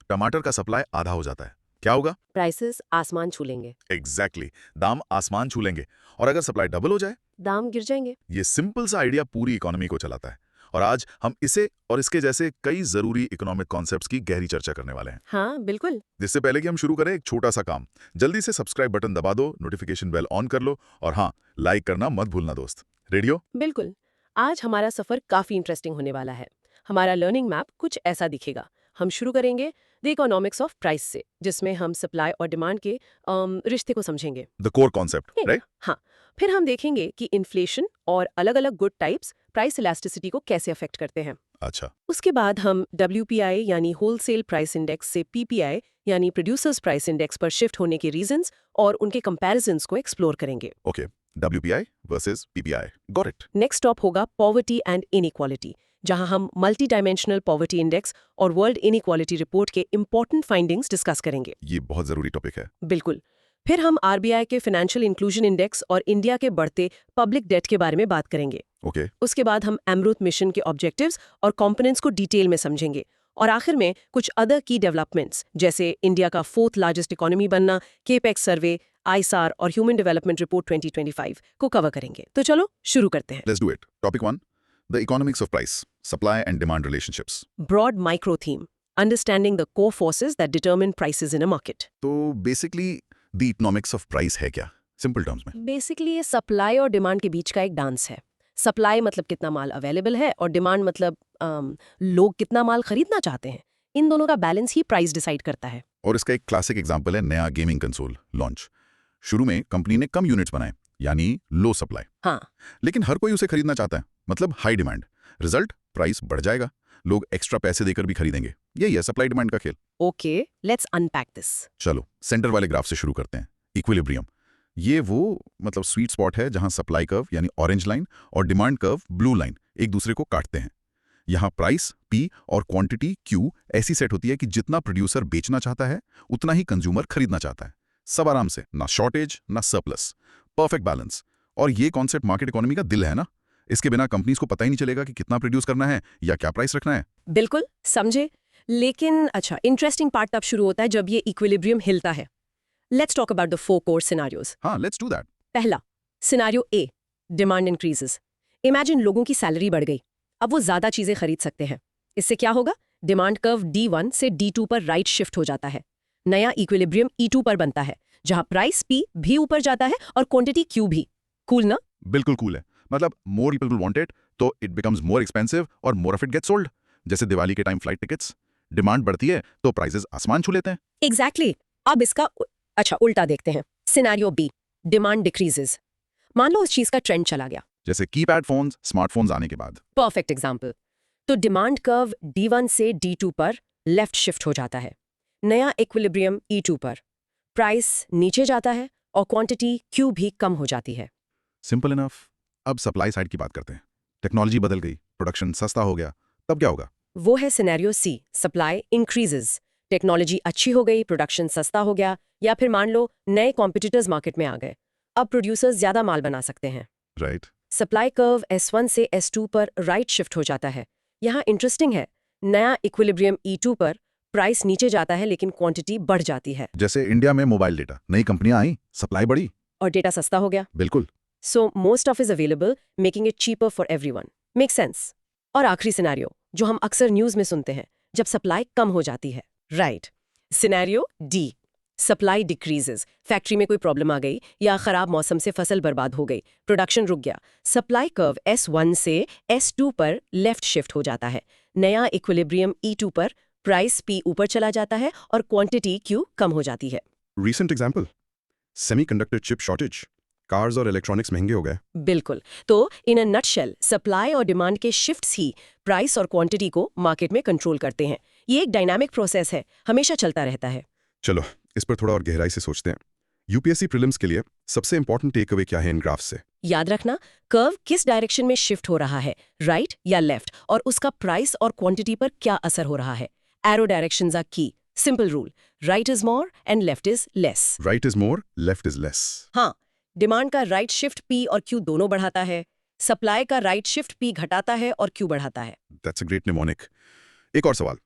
टमाटर का सप्लाई आधा हो जाता है, क्या होगा? प्राइसेस आसमान छू लेंगे, एग्जैक्टली दाम आसमान छू लेंगे। और अगर सप्लाई डबल हो जाए, दाम गिर जाएंगे। ये सिंपल सा आइडिया पूरी इकोनॉमी को चलाता है। और आज हम इसे और इसके जैसे कई जरूरी इकोनॉमिक कॉन्सेप्ट्स की गहरी चर्चा करने वाले हैं। हाँ बिल्कुल। जिससे पहले कि हम शुरू करें, एक छोटा सा काम। जल्दी से सब्सक्राइब बटन दबा दो, नोटिफिकेशन बेल ऑन कर लो, और हाँ, लाइक करना मत भूलना दोस्त। रेडियो बिल्कुल। आज हमारा सफर काफी इंटरेस्टिंग होने वाला है। हमारा लर्निंग मैप कुछ ऐसा दिखेगा। हम शुरू करेंगे द इकोनॉमिक्स ऑफ प्राइस से, जिसमें हम सप्लाई और डिमांड के रिश्ते को समझेंगे। द कोर कॉन्सेप्ट, ठीक है? राइट? हाँ। फिर हम देखेंगे कि इन्फ्लेशन और अलग-अलग गुड टाइप्स प्राइस इलास्टिसिटी को कैसे अफेक्ट करते हैं। अच्छा, उसके बाद हम WPI यानी होलसेल प्राइस इंडेक्स से PPI यानी प्रोड्यूसर्स प्राइस इंडेक्स पर शिफ्ट होने के रीजंस और उनके कंपैरिजंस को एक्सप्लोर करेंगे। Okay. WPI versus PPI, got it. Next stop होगा पॉवर्टी एंड इनइक्वालिटी, जहां हम मल्टी डायमेंशनल पॉवर्टी इंडेक्स और वर्ल्ड इनइक्वालिटी रिपोर्ट के इंपॉर्टेंट फाइंडिंग्स डिस्कस करेंगे। ये बहुत जरूरी टॉपिक है। बिल्कुल। फिर हम RBI के फाइनेंशियल इंक्लूजन इंडेक्स और इंडिया के बढ़ते पब्लिक डेट के बारे में बात करेंगे। ओके। उसके बाद हम अमृत मिशन के ऑब्जेक्टिव्स और कंपोनेंट्स को डिटेल में समझेंगे। और आखिर में कुछ अदर की डेवलपमेंट्स, जैसे इंडिया का 4th लार्जेस्ट इकोनॉमी बनना, केपेक्स सर्वे, ISAR और ह्यूमन डेवलपमेंट रिपोर्ट 2025 को कवर करेंगे। तो चलो शुरू करते हैं। Let's do it. Topic 1, the economics of price, supply and demand relationships. Broad micro theme, understanding the core forces that determine prices in a market. तो basically the economics of price है क्या, simple terms में? Basically ये supply और demand के बीच का एक डांस है। सप्लाई मतलब कितना माल अवेलेबल है, और डिमांड मतलब लोग कितना माल खरीदना चाहते हैं। इन दोनों का बैलेंस ही प्राइस डिसाइड करता है। और इसका एक क्लासिक एग्जांपल है नया गेमिंग कंसोल लॉन्च। शुरू में कंपनी ने कम यूनिट्स बनाए, यानी लो सप्लाई। हाँ। लेकिन हर कोई उसे खरीदना चाहता है, मतलब हाई डिमांड। रिजल्ट, प्राइस बढ़ जाएगा, लोग एक्स्ट्रा पैसे देकर भी खरीदेंगे। यही है सप्लाई डिमांड का खेल। Okay, let's unpack this. चलो सेंटर वाले ग्राफ से शुरू करते हैं। इक्विलिब्रियम, ये वो मतलब स्वीट स्पॉट है जहां सप्लाई कर्व यानी ऑरेंज लाइन और डिमांड कर्व ब्लू लाइन एक दूसरे को काटते हैं। यहाँ प्राइस P और क्वांटिटी Q ऐसी सेट होती है कि जितना प्रोड्यूसर बेचना चाहता है उतना ही कंज्यूमर खरीदना चाहता है। सब आराम से, ना शॉर्टेज ना सरप्लस, परफेक्ट बैलेंस। और ये कॉन्सेप्ट मार्केट इकोनॉमी का दिल है ना। इसके बिना कंपनीज को पता ही नहीं चलेगा कि कितना प्रोड्यूस करना है या क्या प्राइस रखना है। बिल्कुल समझे। लेकिन अच्छा, इंटरेस्टिंग पार्ट तब शुरू होता है जब ये इक्विलिब्रियम हिलता है। Let's talk about the 4 core scenarios. हाँ, लेट्स डू दैट। पहला, scenario A, demand increases. Imagine लोगों की सैलरी बढ़ गई, अब वो ज्यादा चीजें खरीद सकते हैं। इससे क्या होगा? डिमांड कर्व D1 से D2 पर राइट शिफ्ट हो जाता है। नया इक्विलिब्रियम E2 पर बनता है, जहां प्राइस P भी ऊपर जाता है और क्वांटिटी Q भी। कूल ना? बिल्कुल कूल है। मतलब मोर पीपल वांट इट तो इट बिकम्स मोर एक्सपेंसिव और more of it gets sold. जैसे दिवाली के टाइम फ्लाइट टिकट्स, डिमांड बढ़ती है तो प्राइसेस आसमान छू लेते हैं। एग्जैक्टली। अब इसका उल्टा देखते हैं। Scenario B, demand decreases. मान लो उस चीज का ट्रेंड चला गया। जैसे कीपैड फोन्स, स्मार्टफोन्स आने के बाद। Perfect example. तो डिमांड कर्व D1 से D2 पर लेफ्ट शिफ्ट हो जाता है। नया इक्विलिब्रियम E2 पर। प्राइस नीचे जाता है और क्वांटिटी Q भी कम हो जाती है। Simple enough. अब सप्लाई साइड की बात करते हैं। टेक्नोलॉजी बदल गई, प्रोडक्शन सस्ता हो गया, तब क्या होगा? वो है scenario C, supply increases. Technology अच्छी हो गई, प्रोडक्शन सस्ता हो गया, या फिर मान लो नए कॉम्पिटिटर्स मार्केट में आ गए। अब प्रोड्यूसर्स ज्यादा माल बना सकते हैं। राइट। सप्लाई कर्व S1 से S2 पर राइट शिफ्ट हो जाता है। यहाँ इंटरेस्टिंग है, नया इक्विलिब्रियम E2 पर प्राइस नीचे जाता है लेकिन क्वांटिटी बढ़ जाती है। जैसे इंडिया में मोबाइल डेटा, नई कंपनियां आई, सप्लाई बढ़ी। और डेटा सस्ता हो गया। बिल्कुल। So most of is available, making it cheaper for everyone. Make sense. और आखिरी सिनेरियो, जो हम अक्सर न्यूज में सुनते हैं, जब सप्लाई कम हो जाती है। Right. Scenario D, supply decreases. Factory में कोई प्रॉब्लम आ गई या खराब मौसम से फसल बर्बाद हो गई, प्रोडक्शन रुक गया। सप्लाई कर्व S1 से S2 पर लेफ्ट शिफ्ट हो जाता है। नया इक्विलिब्रियम E2 पर प्राइस P ऊपर चला जाता है और क्वांटिटी Q कम हो जाती है। Recent example, semiconductor chip shortage, cars और इलेक्ट्रॉनिक्स महंगे हो गए। बिल्कुल। तो इन अ नटशेल, सप्लाई और डिमांड के शिफ्ट्स ही प्राइस और क्वांटिटी को मार्केट में कंट्रोल करते हैं। ये एक डायनामिक प्रोसेस है, हमेशा चलता रहता है। चलो इस पर थोड़ा और गहराई से सोचते हैं। यूपीएससी प्रीलिम्स के लिए सबसे इंपॉर्टेंट टेक अवे क्या है इन ग्राफ से? याद रखना, कर्व किस डायरेक्शन में शिफ्ट हो रहा है, राइट या लेफ्ट, और उसका प्राइस और क्वांटिटी पर क्या असर हो रहा है। एरो डायरेक्शंस आर की। Simple rule, right is more and left is less. Right is more, left is less. हाँ, डिमांड का राइट शिफ्ट P और Q दोनों बढ़ाता है। सप्लाई का राइट शिफ्ट P घटाता है और Q बढ़ाता है। That's a great mnemonic. एक और सवाल,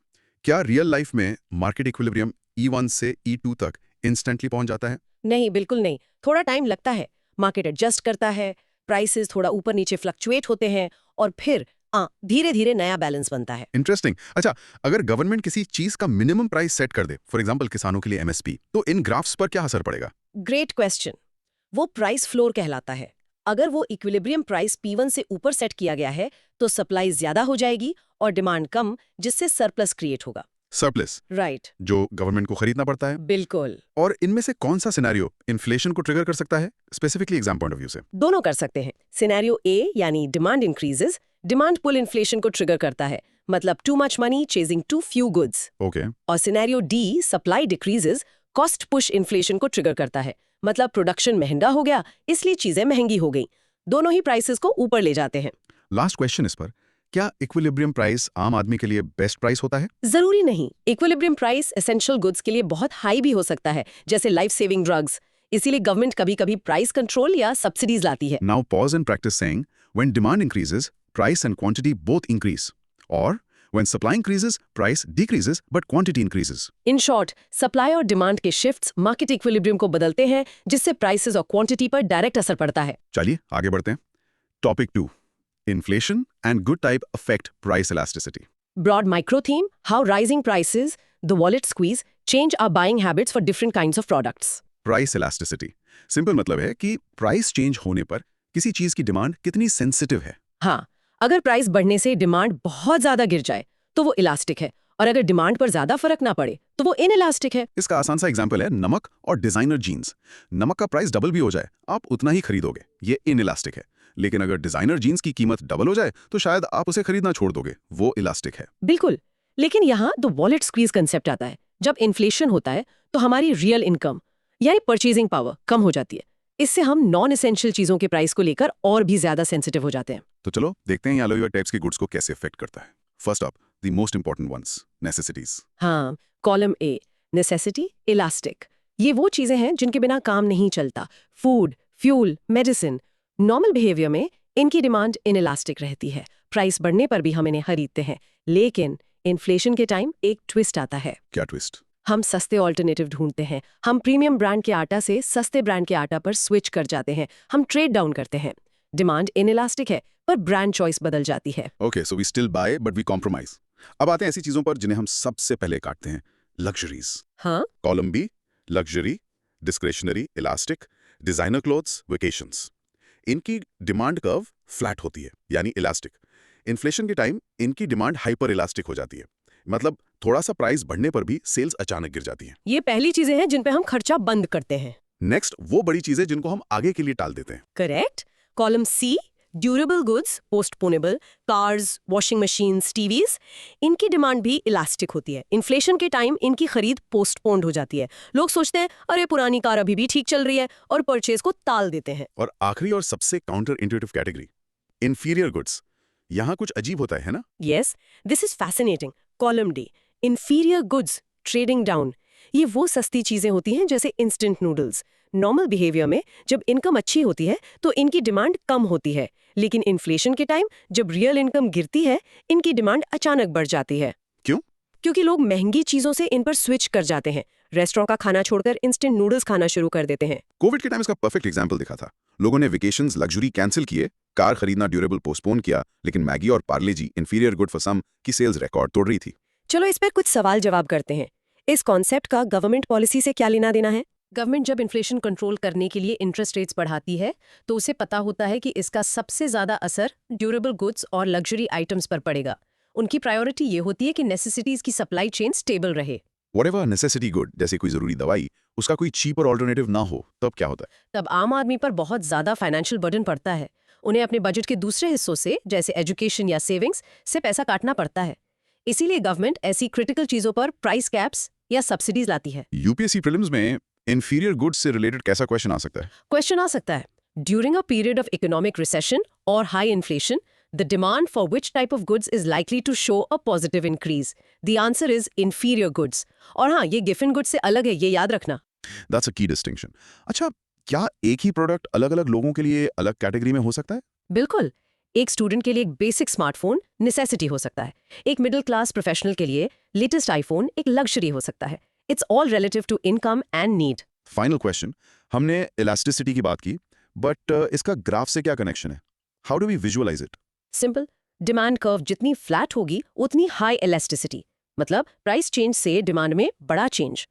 क्या रियल लाइफ में मार्केट इक्विलिब्रियम E1 से E2 तक इंस्टेंटली पहुंच जाता है? नहीं, बिल्कुल नहीं। थोड़ा टाइम लगता है। मार्केट एडजस्ट करता है, प्राइसेस थोड़ा ऊपर नीचे फ्लक्चुएट होते हैं और फिर धीरे धीरे नया बैलेंस बनता है। इंटरेस्टिंग। अच्छा, अगर गवर्नमेंट किसी चीज का मिनिमम प्राइस सेट कर दे, फॉर एग्जांपल किसानों के लिए MSP, तो इन ग्राफ्स पर क्या असर पड़ेगा? Great question. वो प्राइस फ्लोर कहलाता है। अगर वो इक्विलिब्रियम प्राइस P1 से ऊपर सेट किया गया है तो सप्लाई ज्यादा हो जाएगी और डिमांड कम, जिससे सरप्लस क्रिएट होगा। सरप्लस, राइट, जो गवर्नमेंट को खरीदना पड़ता है। बिल्कुल। और इनमें से कौन सा सिनेरियो इन्फ्लेशन को ट्रिगर कर सकता है, specifically exam point of view से? दोनों कर सकते हैं। सिनेरियो ए यानी demand increases, demand pull inflation को ट्रिगर करता है, मतलब too much money chasing too few goods. Okay. और scenario D supply decreases, cost push inflation को ट्रिगर करता है, मतलब प्रोडक्शन महंगा हो गया इसलिए चीजें महंगी हो गई। दोनों ही प्राइसेस को ऊपर ले जाते हैं। लास्ट क्वेश्चन इस पर, क्या इक्विलिब्रियम प्राइस आम आदमी के लिए बेस्ट प्राइस होता है? जरूरी नहीं। इक्विलिब्रियम प्राइस एसेंशियल गुड्स के लिए बहुत हाई भी हो सकता है, जैसे लाइफ सेविंग ड्रग्स। इसीलिए गवर्नमेंट कभी-कभी प्राइस कंट्रोल या सब्सिडीज लाती है। Now pause and practice saying, when demand increases, price and quantity both increase. Or, when supply increases, price decreases but quantity increases. In short, supply और demand के shifts market equilibrium को बदलते हैं, जिससे prices और quantity पर direct असर पड़ता है। चलिए आगे बढ़ते हैं। Topic 2, Inflation and good type affect price elasticity. Broad micro theme: how rising prices, the wallet squeeze, change our buying habits for different kinds of products. Price elasticity. Simple मतलब है कि प्राइस चेंज होने पर किसी चीज की demand कितनी sensitive है। हाँ, अगर प्राइस बढ़ने से डिमांड बहुत ज्यादा गिर जाए तो वो इलास्टिक है, और अगर डिमांड पर ज्यादा फर्क ना पड़े तो वो इनइलास्टिक है। इसका आसान सा एग्जांपल है नमक और डिजाइनर जीन्स। नमक का प्राइस डबल भी हो जाए, आप उतना ही खरीदोगे, ये इनइलास्टिक है। लेकिन अगर डिजाइनर जीन्स की कीमत डबल हो जाए तो शायद आप उसे खरीदना छोड़ दोगे, वो इलास्टिक है। बिल्कुल, लेकिन यहाँ द वॉलेट स्क्वीज कंसेप्ट आता है। जब इन्फ्लेशन होता है तो हमारी रियल इनकम यानी परचेजिंग पावर कम हो जाती है। इससे हम नॉन एसेंशियल चीजों के प्राइस को लेकर और भी ज्यादा सेंसिटिव हो जाते हैं। तो चलो देखते हैं ये टाइप्स के गुड्स को कैसे इफेक्ट करता है। First up, the most important ones, necessities. हाँ, कॉलम ए, नेसेसिटी, इलास्टिक। ये वो चीजें हैं जिनके बिना काम नहीं चलता। Food, fuel, medicine. Normal behaviour में इनकी डिमांड इनइलास्टिक रहती है, प्राइस बढ़ने पर भी हम इन्हें खरीदते हैं। लेकिन इन्फ्लेशन के टाइम एक ट्विस्ट आता है। क्या ट्विस्ट? हम सस्ते ऑल्टरनेटिव ढूंढते हैं। हम प्रीमियम ब्रांड के आटा से सस्ते ब्रांड के आटा पर स्विच कर जाते हैं। हम ट्रेड डाउन करते हैं। डिमांड इनइलास्टिक है पर ब्रांड चॉइस बदल जाती है। Okay, so we still buy but we compromise. अब आते हैं ऐसी चीजों पर जिन्हें हम सबसे पहले काटते हैं, लग्जरीज। हाँ, column B, luxury, discretionary, elastic, designer clothes, vacations. इनकी डिमांड कर्व फ्लैट होती है, यानी इलास्टिक। इन्फ्लेशन के टाइम इनकी डिमांड हाइपर इलास्टिक हो जाती है, मतलब थोड़ा सा प्राइस बढ़ने पर भी सेल्स अचानक गिर जाती हैं। ये पहली चीजें हैं जिन पे हम खर्चा बंद करते हैं। नेक्स्ट, वो बड़ी चीजें जिनको हम आगे के लिए टाल देते हैं। Correct. Column C, durable goods, postponable, cars, washing machines, TVs. इनकी डिमांड भी इलास्टिक होती है। इन्फ्लेशन के टाइम इनकी खरीद पोस्टपोन्ड हो जाती है। लोग सोचते हैं अरे पुरानी कार अभी भी ठीक चल रही है, और परचेज को टाल देते हैं। और आखिरी और सबसे counter intuitive category, inferior goods. यहाँ कुछ अजीब होता है ना? Yes, this is fascinating. Column D, inferior goods, trading down. ये वो सस्ती चीजें होती हैं जैसे इंस्टेंट नूडल्स। नॉर्मल बिहेवियर में जब इनकम अच्छी होती है तो इनकी डिमांड कम होती है, लेकिन इन्फ्लेशन के टाइम जब रियल इनकम गिरती है इनकी डिमांड अचानक बढ़ जाती है। क्यों? क्योंकि लोग महंगी चीजों से इन पर स्विच कर जाते हैं। रेस्टोरेंट का खाना छोड़कर इंस्टेंट नूडल्स खाना शुरू कर देते हैं। कोविड के टाइम इसका परफेक्ट एग्जांपल दिखा था। लोगों ने वेकेशंस, लग्जरी कैंसिल किए, कार खरीदना, ड्यूरेबल पोस्टपोन किया, लेकिन मैगी और पार्ले जी, इंफीरियर गुड फॉर सम, की सेल्स रिकॉर्ड तोड़ रही थी। चलो इस पर कुछ सवाल जवाब करते हैं। इस कॉन्सेप्ट का गवर्नमेंट पॉलिसी से क्या लेना देना है? गवर्नमेंट जब इन्फ्लेशन कंट्रोल करने के लिए इंटरेस्ट रेट्स बढ़ाती है तो उसे पता होता है कि इसका सबसे ज्यादा असर ड्यूरेबल गुड्स और लग्जरी आइटम्स पर पड़ेगा। उनकी प्रायोरिटी ये होती है कि नेसेसिटीज की सप्लाई चेन स्टेबल रहे। व्हाटएवर नेसेसिटी गुड, जैसे कोई जरूरी दवाई, उसका कोई चीपर ऑल्टरनेटिव ना हो, तब क्या होता है? तब आम आदमी पर बहुत ज्यादा फाइनेंशियल बर्डन पड़ता है। उन्हें अपने बजट के दूसरे हिस्सों से, जैसे एजुकेशन या सेविंग्स से पैसा काटना पड़ता है। इसीलिए गवर्नमेंट ऐसी क्रिटिकल चीजों पर प्राइस कैप्स या सब्सिडीज लाती है। यूपीएससी प्रीलिम्स में इंफीरियर गुड्स से रिलेटेड कैसा क्वेश्चन आ सकता है? क्वेश्चन आ सकता है, during a period of economic recession और high inflation, the demand for which type of goods is likely to show a positive increase? The answer is inferior goods. और हाँ, ये giffen goods से अलग है, ये याद रखना। That's a key distinction. अच्छा, क्या एक ही प्रोडक्ट अलग-अलग लोगों के लिए अलग कैटेगरी में हो सकता है? बिल्कुल। एक स्टूडेंट के लिए एक बेसिक स्मार्टफोन नेसेसिटी हो सकता है, एक मिडिल क्लास प्रोफेशनल के लिए लेटेस्ट आईफोन एक लग्जरी हो सकता है। It's all relative to income and need. Final question, हमने इलास्टिसिटी की बात की, बट इसका ग्राफ से क्या कनेक्शन है? How do we visualise it? Simple, demand curve जितनी फ्लैट होगी उतनी हाई इलास्टिसिटी, मतलब प्राइस चेंज से डिमांड में बड़ा चेंज।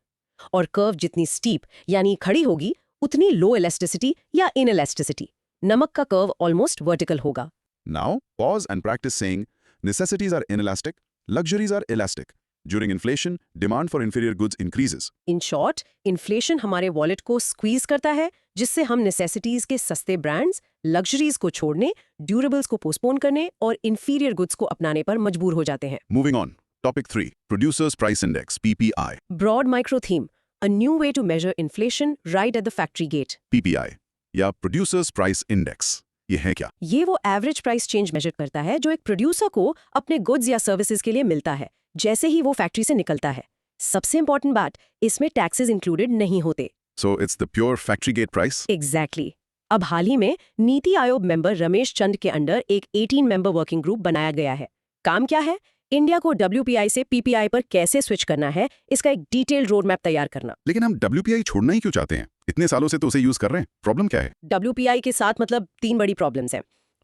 और कर्व जितनी स्टीप यानी खड़ी होगी उतनी लो इलास्टिसिटी या इनइलास्टिसिटी। नमक का कर्व ऑलमोस्ट वर्टिकल होगा। Now, pause and practice saying, necessities are inelastic, luxuries are elastic. During inflation, demand for inferior goods increases. In short, inflation हमारे वॉलेट को स्क्वीज करता है, जिससे हम नेसेसिटीज के सस्ते ब्रांड्स, लग्जरीज को छोड़ने, ड्यूरेबल्स को पोस्टपोन करने और इंफीरियर गुड्स को अपनाने पर मजबूर हो जाते हैं। Moving on. Topic 3. Producers Price Index, PPI. Broad micro theme, a new way to measure inflation right at the factory gate. PPI या Producers Price Index. ये है क्या? ये वो एवरेज प्राइस चेंज मेजर करता है जो एक प्रोड्यूसर को अपने गुड्स या सर्विसेज के लिए मिलता है जैसे ही वो फैक्ट्री से निकलता है। सबसे इंपॉर्टेंट बात, इसमें टैक्सेस इंक्लूडेड नहीं होते। So it's the pure factory gate price? Exactly. अब हाल ही में नीति आयोग मेंबर रमेश चंद के अंडर एक 18 मेंबर वर्किंग ग्रुप बनाया गया है। काम क्या है? इंडिया को WPI से PPI पर कैसे स्विच करना है, इसका एक डिटेल्ड रोड मैप तैयार करना। लेकिन हम WPI छोड़ना ही क्यों चाहते हैं? इतने सालों से तो उसे यूज कर रहे हैं। प्रॉब्लम क्या है? WPI के साथ मतलब 3 बड़ी प्रॉब्लम्स हैं।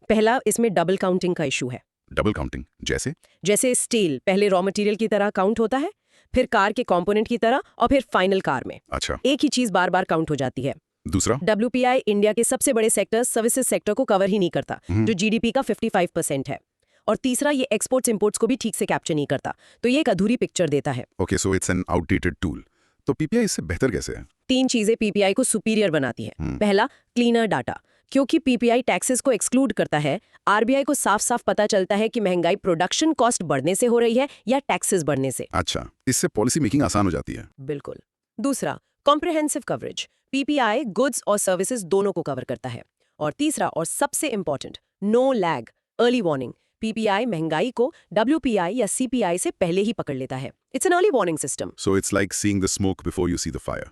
पहला, इसमें डबल काउंटिंग का इशू है। डबल काउंटिंग जैसे? जैसे स्टील पहले रॉ मटेरियल की तरह काउंट होता है, फिर कार के कंपोनेंट की तरह और फिर फाइनल कार में अच्छा। एक ही चीज बार बार काउंट हो जाती है। दूसरा? WPI इंडिया के सबसे बड़े सेक्टर सर्विसेज सेक्टर को कवर ही नहीं करता, जो GDP का 55% है। और तीसरा, ये एक्सपोर्ट्स इंपोर्ट्स को भी ठीक से कैप्चर नहीं करता, तो ये एक अधूरी पिक्चर देता है। Okay, so it's an outdated tool. तो PPI इससे बेहतर कैसे है? 3 चीजें PPI को सुपीरियर बनाती है। पहला, क्लीनर डाटा। क्योंकि PPI टैक्सेस को एक्सक्लूड करता है, RBI को साफ साफ पता चलता है कि महंगाई प्रोडक्शन कॉस्ट बढ़ने से हो रही है या टैक्सेस बढ़ने से। अच्छा, इससे पॉलिसी मेकिंग आसान हो जाती है। बिल्कुल। दूसरा, कॉम्प्रिहेंसिव कवरेज। PPI गुड्स और सर्विसेज दोनों को कवर करता है। और तीसरा और सबसे important, no lag, early warning. PPI महंगाई को WPI या CPI से पहले ही पकड़ लेता है। It's an early warning system. So it's like seeing the smoke before you see the fire.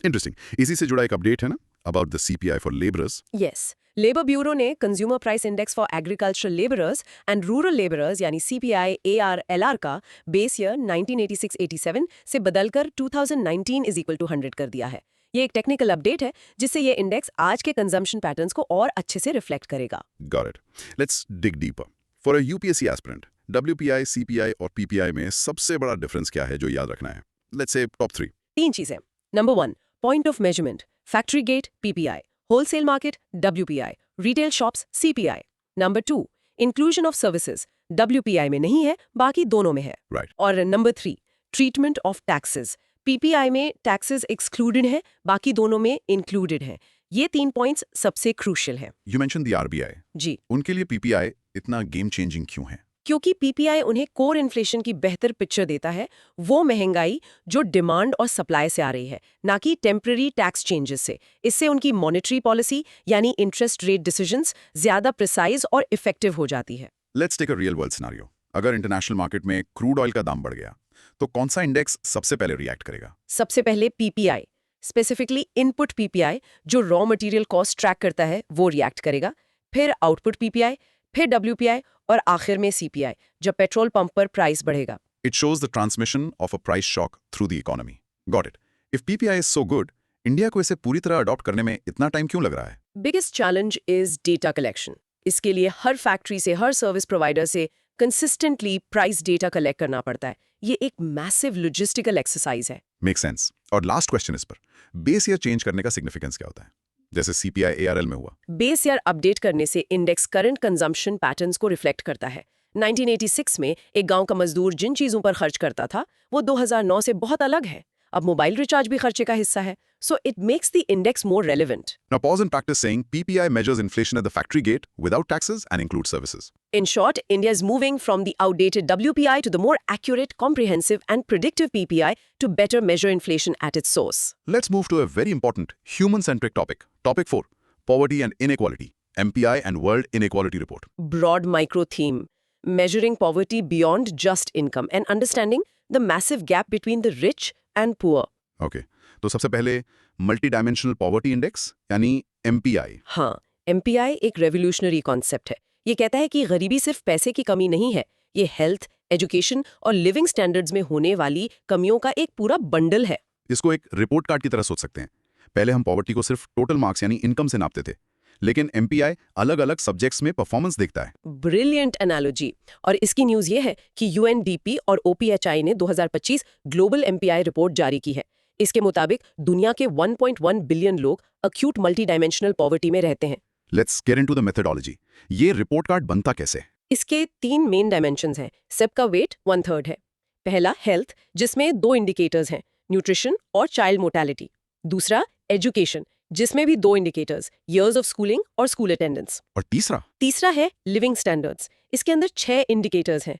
Interesting. इसी से जुड़ा एक अपडेट है ना about the CPI for laborers. Yes, labour bureau ने consumer price index for agricultural labourers and rural labourers यानी CPI AR/LR का base year 1986-87 से बदलकर 2019 इज इक्वल टू 100 कर दिया है। ये एक टेक्निकल अपडेट है जिससे ये इंडेक्स आज के कंजम्पशन पैटर्न्स को और अच्छे से रिफ्लेक्ट करेगा। Got it. Let's dig deeper. For a UPSC aspirant, WPI, CPI और PPI में सबसे बड़ा डिफरेंस क्या है जो याद रखना है? Let's say top 3. 3 चीजें। Number 1, point of measurement, factory gate PPI, wholesale market WPI, retail shops CPI। Number 2, inclusion of services, WPI में नहीं है, बाकी दोनों में है। Right. और number 3, treatment of taxes, PPI में टैक्सेस एक्सक्लूडेड है, बाकी दोनों में इंक्लूडेड है। ये 3 पॉइंट्स सबसे क्रूशियल हैं। You mentioned the RBI. जी, उनके लिए PPI इतना गेम चेंजिंग क्यों है? क्योंकि PPI उन्हें कोर इन्फ्लेशन की बेहतर पिक्चर देता है, वो महंगाई जो डिमांड और सप्लाई से आ रही है, ना कि टेम्पररी टैक्स चेंजेस से। इससे उनकी मॉनेटरी पॉलिसी यानी इंटरेस्ट रेट डिसीजंस ज्यादा प्रिसाइज और इफेक्टिव हो जाती है। Let's take a real world scenario. अगर इंटरनेशनल मार्केट में क्रूड ऑयल का दाम बढ़ गया, तो कौन सा इंडेक्स सबसे पहले रिएक्ट करेगा? सबसे पहले PPI, स्पेसिफिकली इनपुट PPI जो रॉ मटेरियल कॉस्ट ट्रैक करता है, वो रिएक्ट करेगा। फिर आउटपुट PPI, फिर WPI और आखिर में CPI जब पेट्रोल पंप पर प्राइस बढ़ेगा। It shows the transmission of a price shock through the economy. Got it. If PPI is so good, India को इसे पूरी तरह अडॉप्ट करने में इतना टाइम क्यों लग रहा है? Biggest challenge is data collection. इसके लिए हर फैक्ट्री से, हर सर्विस प्रोवाइडर से कंसिस्टेंटली प्राइस डेटा कलेक्ट करना पड़ता है। ये एक मैसिव लॉजिस्टिकल एक्सरसाइज है। Make sense. और लास्ट क्वेश्चन इस पर, बेस ईयर चेंज करने का सिग्निफिकेंस क्या होता है? जैसे CPI ARL में हुआ। बेस ईयर अपडेट करने से इंडेक्स करंट कंजम्पशन पैटर्न्स को रिफ्लेक्ट करता है। 1986 में एक गांव का मजदूर जिन चीजों पर खर्च करता था, वो 2009 से बहुत अलग है। अब मोबाइल रिचार्ज भी खर्चे का हिस्सा है, so it makes the index more relevant. Now pause and practice saying PPI measures inflation at the factory gate without taxes and includes services. In short, India is moving from the outdated WPI to the more accurate, comprehensive and predictive PPI to better measure inflation at its source. Let's move to a very important human-centric topic. Topic 4, poverty and inequality, MPI and World Inequality Report. Broad micro theme, measuring poverty beyond just income and understanding the massive gap between the rich and poor. Okay. तो सबसे पहले multi dimensional poverty index यानी MPI. हाँ, MPI एक revolutionary concept है। ये कहता है कि गरीबी सिर्फ पैसे की कमी नहीं है, ये हेल्थ, एजुकेशन और लिविंग स्टैंडर्ड्स में होने वाली कमियों का एक पूरा बंडल है। इसको एक रिपोर्ट कार्ड की तरह सोच सकते हैं। पहले हम पॉवर्टी को सिर्फ टोटल मार्क्स यानी इनकम से नापते थे, लेकिन एमपीआई अलग-अलग सब्जेक्ट्स में परफॉर्मेंस देखता है। Brilliant analogy. और इसकी न्यूज़ ये है कि यूएनडीपी और ओपीएचआई ने 2025 ग्लोबल एमपीआई रिपोर्ट जारी की है। इसके मुताबिक दुनिया के 1.1 बिलियन लोग अक्यूट मल्टी डायमेंशनल पॉवर्टी में रहते हैं। Let's get into the methodology. ये रिपोर्ट कार्ड बनता कैसे? इसके 3 मेन डायमेंशंस हैं। सबका वेट 1/3 है। पहला हेल्थ, जिसमें 2 इंडिकेटर्स हैं, न्यूट्रिशन और चाइल्ड मोर्टेलिटी। दूसरा एजुकेशन, जिसमें भी 2 इंडिकेटर्स, ईयर्स ऑफ स्कूलिंग और स्कूल अटेंडेंस। और तीसरा है लिविंग स्टैंडर्ड्स। इसके अंदर 6 इंडिकेटर्स हैं,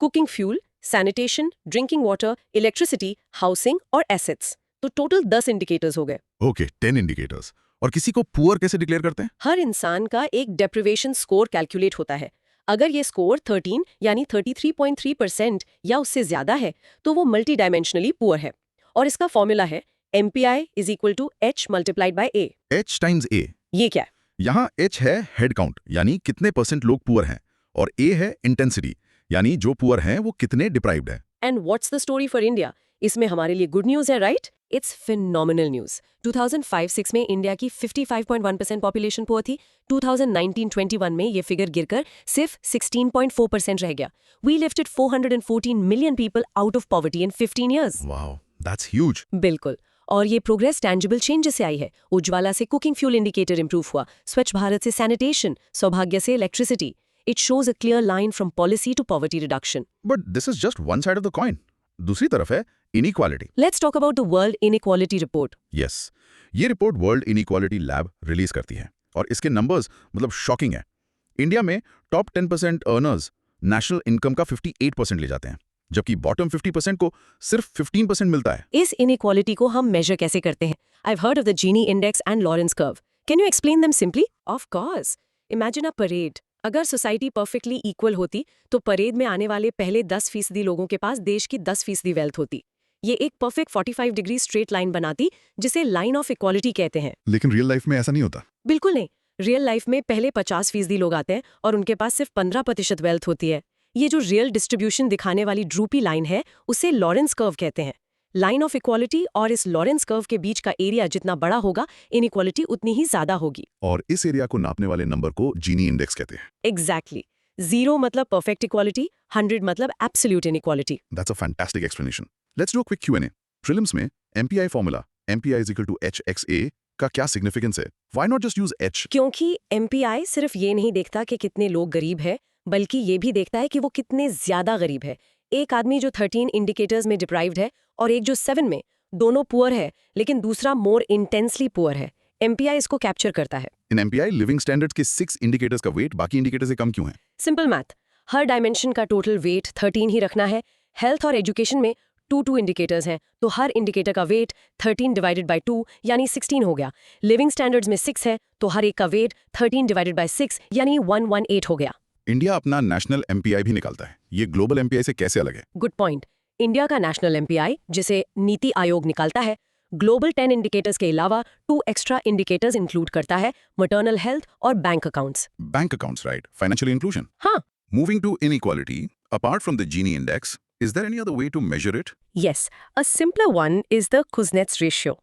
cooking fuel, sanitation, drinking water, electricity, housing और एसेट्स। तो टोटल 10 इंडिकेटर्स हो गए। Okay, 10 indicators. और किसी को पुअर कैसे डिक्लेयर करते हैं? हर इंसान का एक डेप्रिवेशन स्कोर कैलकुलेट होता है। अगर ये स्कोर 13 यानी 33.3% या उससे ज्यादा है तो वो मल्टी डायमेंशनली पुअर है। और इसका फॉर्मूला है MPI = H × A। H times A। ये क्या है? यहाँ H है हेड काउंट यानी कितने % लोग पुअर हैं, और A है इंटेंसिटी यानी जो पुअर हैं वो कितने डिप्राइव्ड हैं। And what's the story for India? इसमें हमारे लिए गुड न्यूज़ है, राइट? It's phenomenal news. 2005-06 में इंडिया की 55.1% पॉपुलेशन पुअर थी। 2019-21 में ये फिगर गिरकर सिर्फ 16.4% रह गया। We lifted 414 million people out of poverty in 15 years। Wow, that's huge. बिल्कुल। और ये प्रोग्रेस टैंजिबल चेंज से आई है। उज्ज्वला से कुकिंग फ्यूल इंडिकेटर इंप्रूव हुआ, स्वच्छ भारत से सैनिटेशन, सौभाग्य से electricity. It shows a clear line from policy to poverty reduction. But this is just one side of the coin. दूसरी तरफ है inequality. Let's talk about the world inequality report. Yes, ये report world inequality lab release करती है और इसके numbers मतलब shocking है। इंडिया में टॉप 10% अर्नर्स नेशनल इनकम का 58% ले जाते हैं, जबकि बॉटम 50% को सिर्फ 15% मिलता है। इस इनइक्वालिटी को हम मेजर कैसे करते हैं? I've heard of the Gini index and Lawrence curve. Can you explain them simply? Of course. Imagine a parade. अगर सोसाइटी परफेक्टली इक्वल होती तो परेड में आने वाले पहले 10% लोगों के पास देश की 10% वेल्थ होती। ये एक परफेक्ट 45 डिग्री स्ट्रेट लाइन बनाती, जिसे लाइन ऑफ इक्वालिटी कहते हैं। लेकिन रियल लाइफ में ऐसा नहीं होता। बिल्कुल नहीं। रियल लाइफ में पहले 50% लोग आते हैं और उनके पास सिर्फ 15% वेल्थ होती है। ये जो रियल डिस्ट्रीब्यूशन दिखाने वाली ड्रूपी लाइन है, उसे लॉरेंस कर्व कहते हैं। लाइन ऑफ इक्वालिटी और इस लॉरेंस कर्व के बीच का एरिया जितना बड़ा होगा, इनइक्वालिटी उतनी ही ज्यादा होगी। और इस एरिया को नापने वाले नंबर को जीनी इंडेक्स कहते हैं। एग्जैक्टली। 0 मतलब परफेक्ट इक्वालिटी, 100 मतलब absolute inequality. That's a fantastic explanation. Let's do a quick Q&A. Prelims में MPI formula MPI = HXA का क्या सिग्निफिकेंस है? Why not just use H? क्योंकि MPI सिर्फ ये नहीं देखता कि कितने लोग गरीब है, बल्कि ये भी देखता है कि वो कितने ज्यादा गरीब है। एक आदमी जो 13 इंडिकेटर्स में डिप्राइव्ड है और एक जो 7 में, दोनों पुअर है, लेकिन दूसरा मोर इंटेंसली पुअर है। MPI इसको कैप्चर करता है। इन MPI लिविंग स्टैंडर्ड्स के 6 इंडिकेटर्स का वेट बाकी इंडिकेटर से कम क्यों है? Simple math. हर डायमेंशन का टोटल वेट 13 ही रखना है। हेल्थ और एजुकेशन में 2 इंडिकेटर्स हैं, तो हर इंडिकेटर का वेट 13 डिवाइडेड बाय 2 यानी 16 हो गया। लिविंग स्टैंडर्ड्स में 6 है, तो हर एक का वेट 13 डिवाइडेड बाय 6 यानी 118 हो गया। इंडिया अपना नेशनल MPI भी निकालता है। ये ग्लोबल MPI से कैसे अलग है? Good point. इंडिया का नेशनल MPI, जिसे नीति आयोग निकालता है, ग्लोबल 10 इंडिकेटर्स के अलावा 2 एक्स्ट्रा इंडिकेटर्स इंक्लूड करता है, मैटरनल हेल्थ और bank accounts. Bank accounts, right? Financial inclusion. हाँ। Moving to inequality, apart from the Gini index, is there any other way to measure it? Yes, a simpler one is the Kuznets ratio.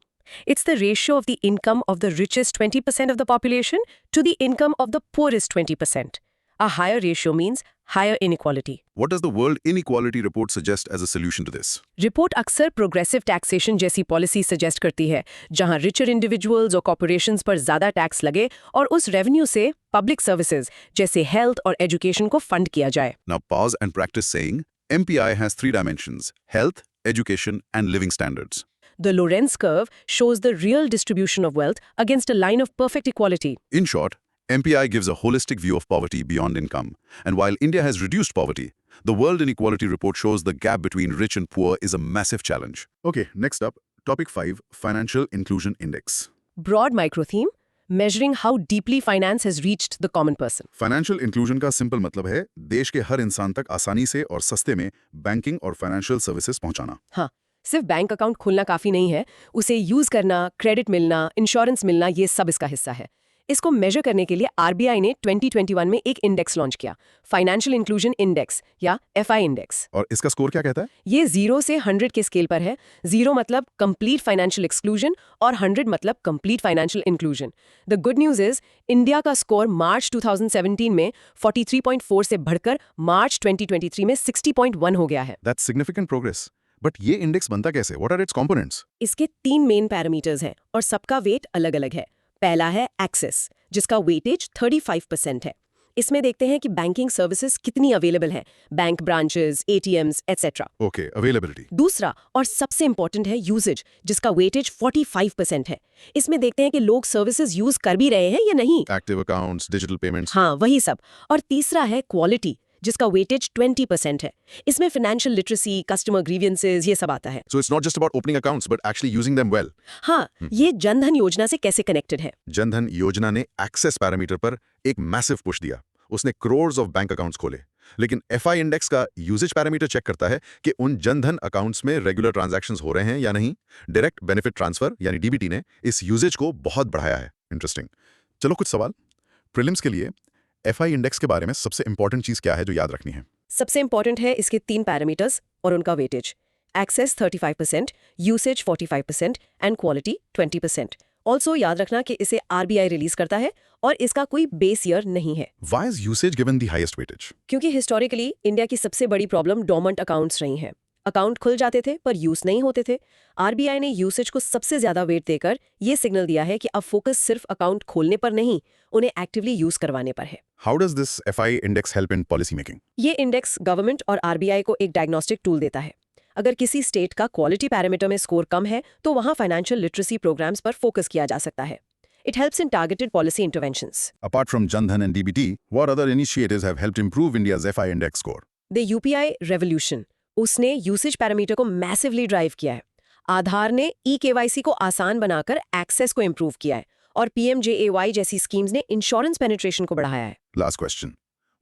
It's the ratio of the income of the richest 20% of the population to the income of the poorest 20%. A higher ratio means higher inequality. What does the World Inequality Report suggest as a solution to this? Report अक्सर progressive taxation जैसी policy suggest करती है, जहां richer individuals और corporations पर ज्यादा tax लगे और उस रेवेन्यू से पब्लिक सर्विसेज जैसे हेल्थ और एजुकेशन को फंड किया जाए। Now pause and practice saying MPI has 3 dimensions: health, education, and living standards. The Lorenz curve shows the real distribution of wealth against a line of perfect equality. In short, MPI gives a holistic view of poverty beyond income. And while India has reduced poverty, the World Inequality Report shows the gap between rich and poor is a massive challenge. Okay, next up, topic 5, Financial Inclusion Index. Broad micro theme, measuring how deeply finance has reached the common person. Financial inclusion का simple मतलब है देश के हर इंसान तक आसानी से और सस्ते में बैंकिंग और फाइनेंशियल सर्विसेज पहुंचाना। हाँ, सिर्फ बैंक अकाउंट खोलना काफी नहीं है, उसे यूज करना, क्रेडिट मिलना, इंश्योरेंस मिलना, ये सब इसका हिस्सा है। इसको मेजर करने के लिए आरबीआई ने 2021 में एक इंडेक्स लॉन्च किया, फाइनेंशियल इंक्लूजन इंडेक्स या एफआई इंडेक्स। और इसका स्कोर क्या कहता है? ये 0 से 100 के स्केल पर है। 0 मतलब कंप्लीट फाइनेंशियल एक्सक्लूजन और 100 मतलब complete financial inclusion. The good news is India का स्कोर मार्च 2017 में 43.4 से बढ़कर मार्च 2023 में 60.1 हो गया है। That's significant progress. बट ये इंडेक्स बनता कैसे? What are its components? इसके 3 मेन पैरामीटर्स हैं और सबका वेट अलग-अलग है। पहला है एक्सेस, जिसका वेटेज 35% है। इसमें देखते हैं कि बैंकिंग सर्विसेज कितनी अवेलेबल है, bank branches, ATMs, etcetera. Okay, availability. दूसरा और सबसे इंपॉर्टेंट है यूजेज, जिसका वेटेज 45% है। इसमें देखते हैं कि लोग सर्विसेज यूज कर भी रहे हैं या नहीं। Active accounts, digital payments. हाँ, वही सब। और तीसरा है क्वालिटी, जिसका वेटेज 20% है। इसमें फाइनेंशियल लिटरेसी, कस्टमर ग्रीवियंसेस, ये सब आता है। So it's not just about opening accounts, but actually using them well. हाँ, ये जनधन योजना से कैसे कनेक्टेड है? जनधन योजना ने एक्सेस पैरामीटर पर एक मैसिव पुश दिया। उसने करोड़्स ऑफ बैंक अकाउंट्स खोले। लेकिन एफआई इंडेक्स का यूजेज पैरामीटर चेक करता है कि उन जनधन अकाउंट्स में रेगुलर ट्रांजैक्शंस हो रहे हैं या नहीं। डायरेक्ट बेनिफिट ट्रांसफर यानी डीबीटी ने इस यूजेज को बहुत बढ़ाया है। इंटरेस्टिंग। चलो कुछ सवाल। प्रीलिम्स के लिए एफआई इंडेक्स के बारे में सबसे इंपॉर्टेंट चीज क्या है जो याद रखनी है? सबसे इंपॉर्टेंट है इसके 3 पैरामीटर्स और उनका weightage. Access 35%, usage 45% and quality 20%। Also याद रखना कि इसे आरबीआई रिलीज करता है और इसका कोई बेस ईयर नहीं है। Why is usage given the highest weightage? क्योंकि हिस्टोरिकली इंडिया की सबसे बड़ी प्रॉब्लम डोरमेंट अकाउंट्स रही हैं। अकाउंट खुल जाते थे पर यूज नहीं होते थे। आरबीआई ने यूसेज को सबसे ज्यादा वेट देकर ये सिग्नल दिया है कि अब फोकस सिर्फ अकाउंट खोलने पर नहीं, उन्हें एक्टिवली यूज करवाने पर है। How does this FI index help in policy making? ये इंडेक्स गवर्नमेंट और आरबीआई को एक डायग्नोस्टिक टूल देता है। अगर किसी स्टेट का क्वालिटी पैरामीटर में स्कोर कम है तो वहां फाइनेंशियल लिटरेसी प्रोग्राम्स पर फोकस किया जा सकता है। It helps in targeted policy interventions. Apart from Jandhan and DBT, what other initiatives have helped improve India's FI index score? The UPI revolution, उसने यूसेज पैरामीटर को मैसिवली ड्राइव किया है। आधार ने ई-केवाईसी को आसान बनाकर एक्सेस को इंप्रूव किया है और पीएमजेएवाई जैसी स्कीम्स ने इंश्योरेंस पेनिट्रेशन को बढ़ाया है। Last question.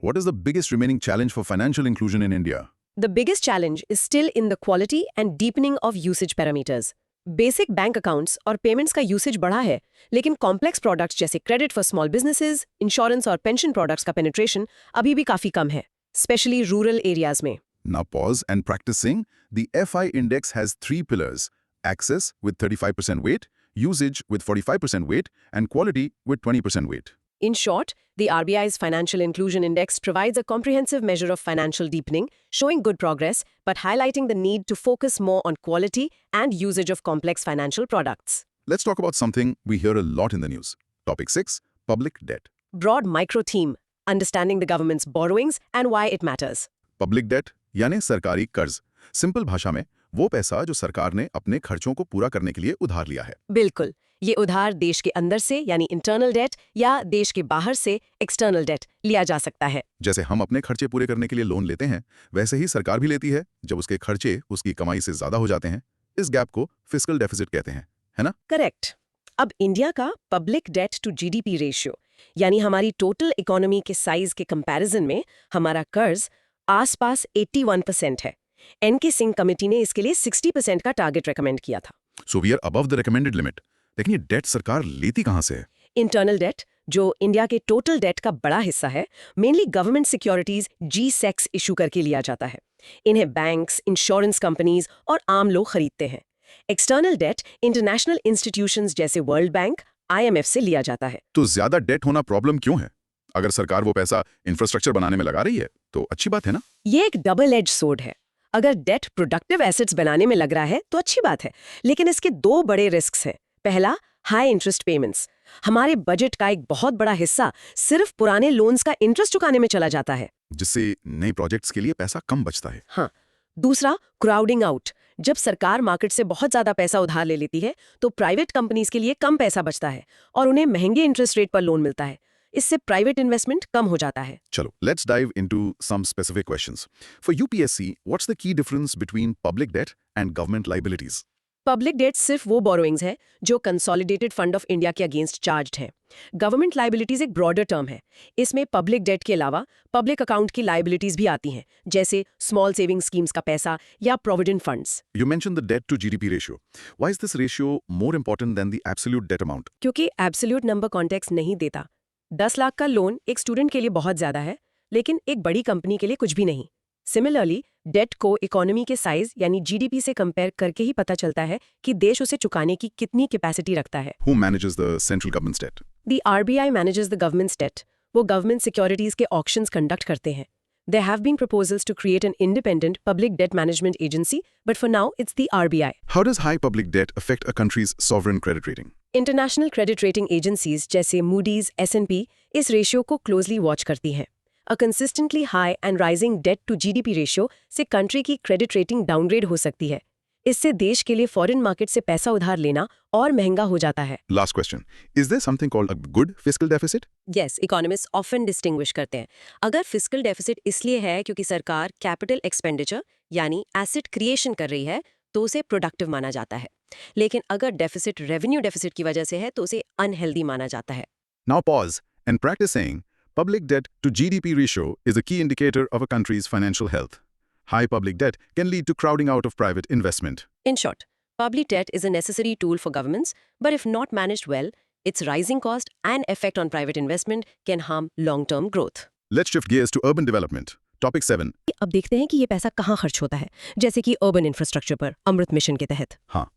What is the biggest remaining challenge for financial inclusion in India? The biggest challenge is still in the quality and deepening of usage parameters. Basic bank accounts और payments का usage बढ़ा है, लेकिन complex products जैसे credit for small businesses, insurance और pension products का penetration अभी भी काफी कम है, स्पेशली रूरल एरियाज में। Now pause and practice saying the FI index has 3 pillars: access with 35% weight, usage with 45% weight, and quality with 20% weight. In short, the RBI's Financial Inclusion Index provides a comprehensive measure of financial deepening, showing good progress, but highlighting the need to focus more on quality and usage of complex financial products. Let's talk about something we hear a lot in the news. Topic 6: Public debt. Broad micro theme, understanding the government's borrowings and why it matters. Public debt यानी सरकारी कर्ज। Simple भाषा में वो पैसा जो सरकार ने अपने खर्चों को पूरा करने के लिए उधार लिया है। बिल्कुल, ये उधार देश के अंदर से यानी इंटरनल डेट या देश के बाहर से एक्सटर्नल डेट लिया जा सकता है। जैसे हम अपने खर्चे पूरे करने के लिए लोन लेते हैं, वैसे ही सरकार भी लेती है जब उसके खर्चे उसकी कमाई से ज्यादा हो जाते हैं। इस गैप को फिस्कल डेफिसिट कहते हैं, है ना? करेक्ट। अब इंडिया का public debt to GDP ratio यानी हमारी टोटल इकोनॉमी के साइज के कंपैरिजन में हमारा कर्ज आसपास 81% है। एनके सिंह कमेटी ने इसके लिए 60% का टारगेट रेकमेंड किया था। So we are above the recommended limit. लेकिन ये डेट सरकार लेती कहां से है? इंटरनल डेट, जो इंडिया के टोटल डेट का बड़ा हिस्सा है, mainly government securities G-secs issue करके लिया जाता है। इन्हें बैंक्स, इंश्योरेंस कंपनीज और आम लोग खरीदते हैं। एक्सटर्नल डेट इंटरनेशनल इंस्टीट्यूशंस जैसे वर्ल्ड बैंक, आईएमएफ से लिया जाता है। तो ज्यादा डेट होना प्रॉब्लम क्यों है? अगर सरकार वो पैसा इंफ्रास्ट्रक्चर बनाने में लगा रही है तो अच्छी बात है ना? ये एक डबल एज सोर्ड है। अगर डेट प्रोडक्टिव एसेट्स बनाने में लग रहा है तो अच्छी बात है, लेकिन इसके 2 बड़े रिस्क्स हैं। पहला, हाई इंटरेस्ट पेमेंट्स। हमारे बजट का एक बहुत बड़ा हिस्सा सिर्फ पुराने लोन्स का इंटरेस्ट चुकाने में चला जाता है, जिससे नए प्रोजेक्ट्स के लिए पैसा कम बचता है। हाँ। दूसरा, क्राउडिंग आउट। जब सरकार मार्केट से बहुत ज्यादा पैसा उधार ले लेती है तो प्राइवेट कंपनीज के लिए कम पैसा बचता है और उन्हें महंगे इंटरेस्ट रेट पर लोन मिलता है। इससे प्राइवेट इन्वेस्टमेंट कम हो जाता है। चलो, let's dive into some specific questions. For UPSC, what's the key difference between public debt and government liabilities? Public debt सिर्फ वो बोरोइंग्स है जो कंसोलिडेटेड फंड ऑफ इंडिया के अगेंस्ट चार्ज्ड है। गवर्नमेंट लाइबिलिटीज एक ब्रॉडर टर्म है। इसमें public debt के अलावा पब्लिक अकाउंट की लाइबिलिटीज भी आती हैं, जैसे स्मॉल सेविंग स्कीम्स का पैसा या provident funds. You mentioned the debt to GDP ratio. Why is this ratio more important than the absolute debt amount? क्योंकि एब्सोल्यूट नंबर कॉन्टेक्स्ट नहीं देता। 10 लाख का लोन एक स्टूडेंट के लिए बहुत ज्यादा है, लेकिन एक बड़ी कंपनी के लिए कुछ भी नहीं। सिमिलरली डेट को इकोनॉमी के साइज यानी जीडीपी से कंपेयर करके ही पता चलता है कि देश उसे चुकाने की कितनी कैपेसिटी रखता है। Who manages the central government's debt? The RBI manages the government's debt. वो गवर्नमेंट सिक्योरिटीज के ऑक्शंस कंडक्ट करते हैं। There have been proposals to create an independent public debt management agency, but for now it's the RBI. How does high public debt affect a country's sovereign credit rating? International credit rating agencies जैसे Moody's, S&P इस ratio को closely watch करती हैं। A consistently high and rising debt to GDP ratio से country की credit rating downgrade हो सकती है। इससे देश के लिए फॉरेन मार्केट से पैसा उधार लेना और महंगा हो जाता है। Last question. Is there something called a good fiscal deficit? Yes, economist often distinguish करते हैं। अगर फिस्कल डेफिसिट इसलिए है क्योंकि सरकार कैपिटल एक्सपेंडिचर यानी एसेट क्रिएशन कर रही है तो उसे प्रोडक्टिव माना जाता है। लेकिन अगर डेफिसिट रेवेन्यू डेफिसिट की वजह से है तो उसे अनहेल्दी माना जाता है। Now pause and practice saying public debt to GDP ratio is a key indicator of a country's financial health. High public debt can lead to crowding out of private investment. In short, public debt is a necessary tool for governments, but if not managed well, its rising cost and effect on private investment can harm long-term growth. Let's shift gears to urban development. Topic 7. अब देखते हैं कि ये पैसा कहाँ खर्च होता है, जैसे कि अर्बन इंफ्रास्ट्रक्चर पर अमृत मिशन के तहत। हाँ,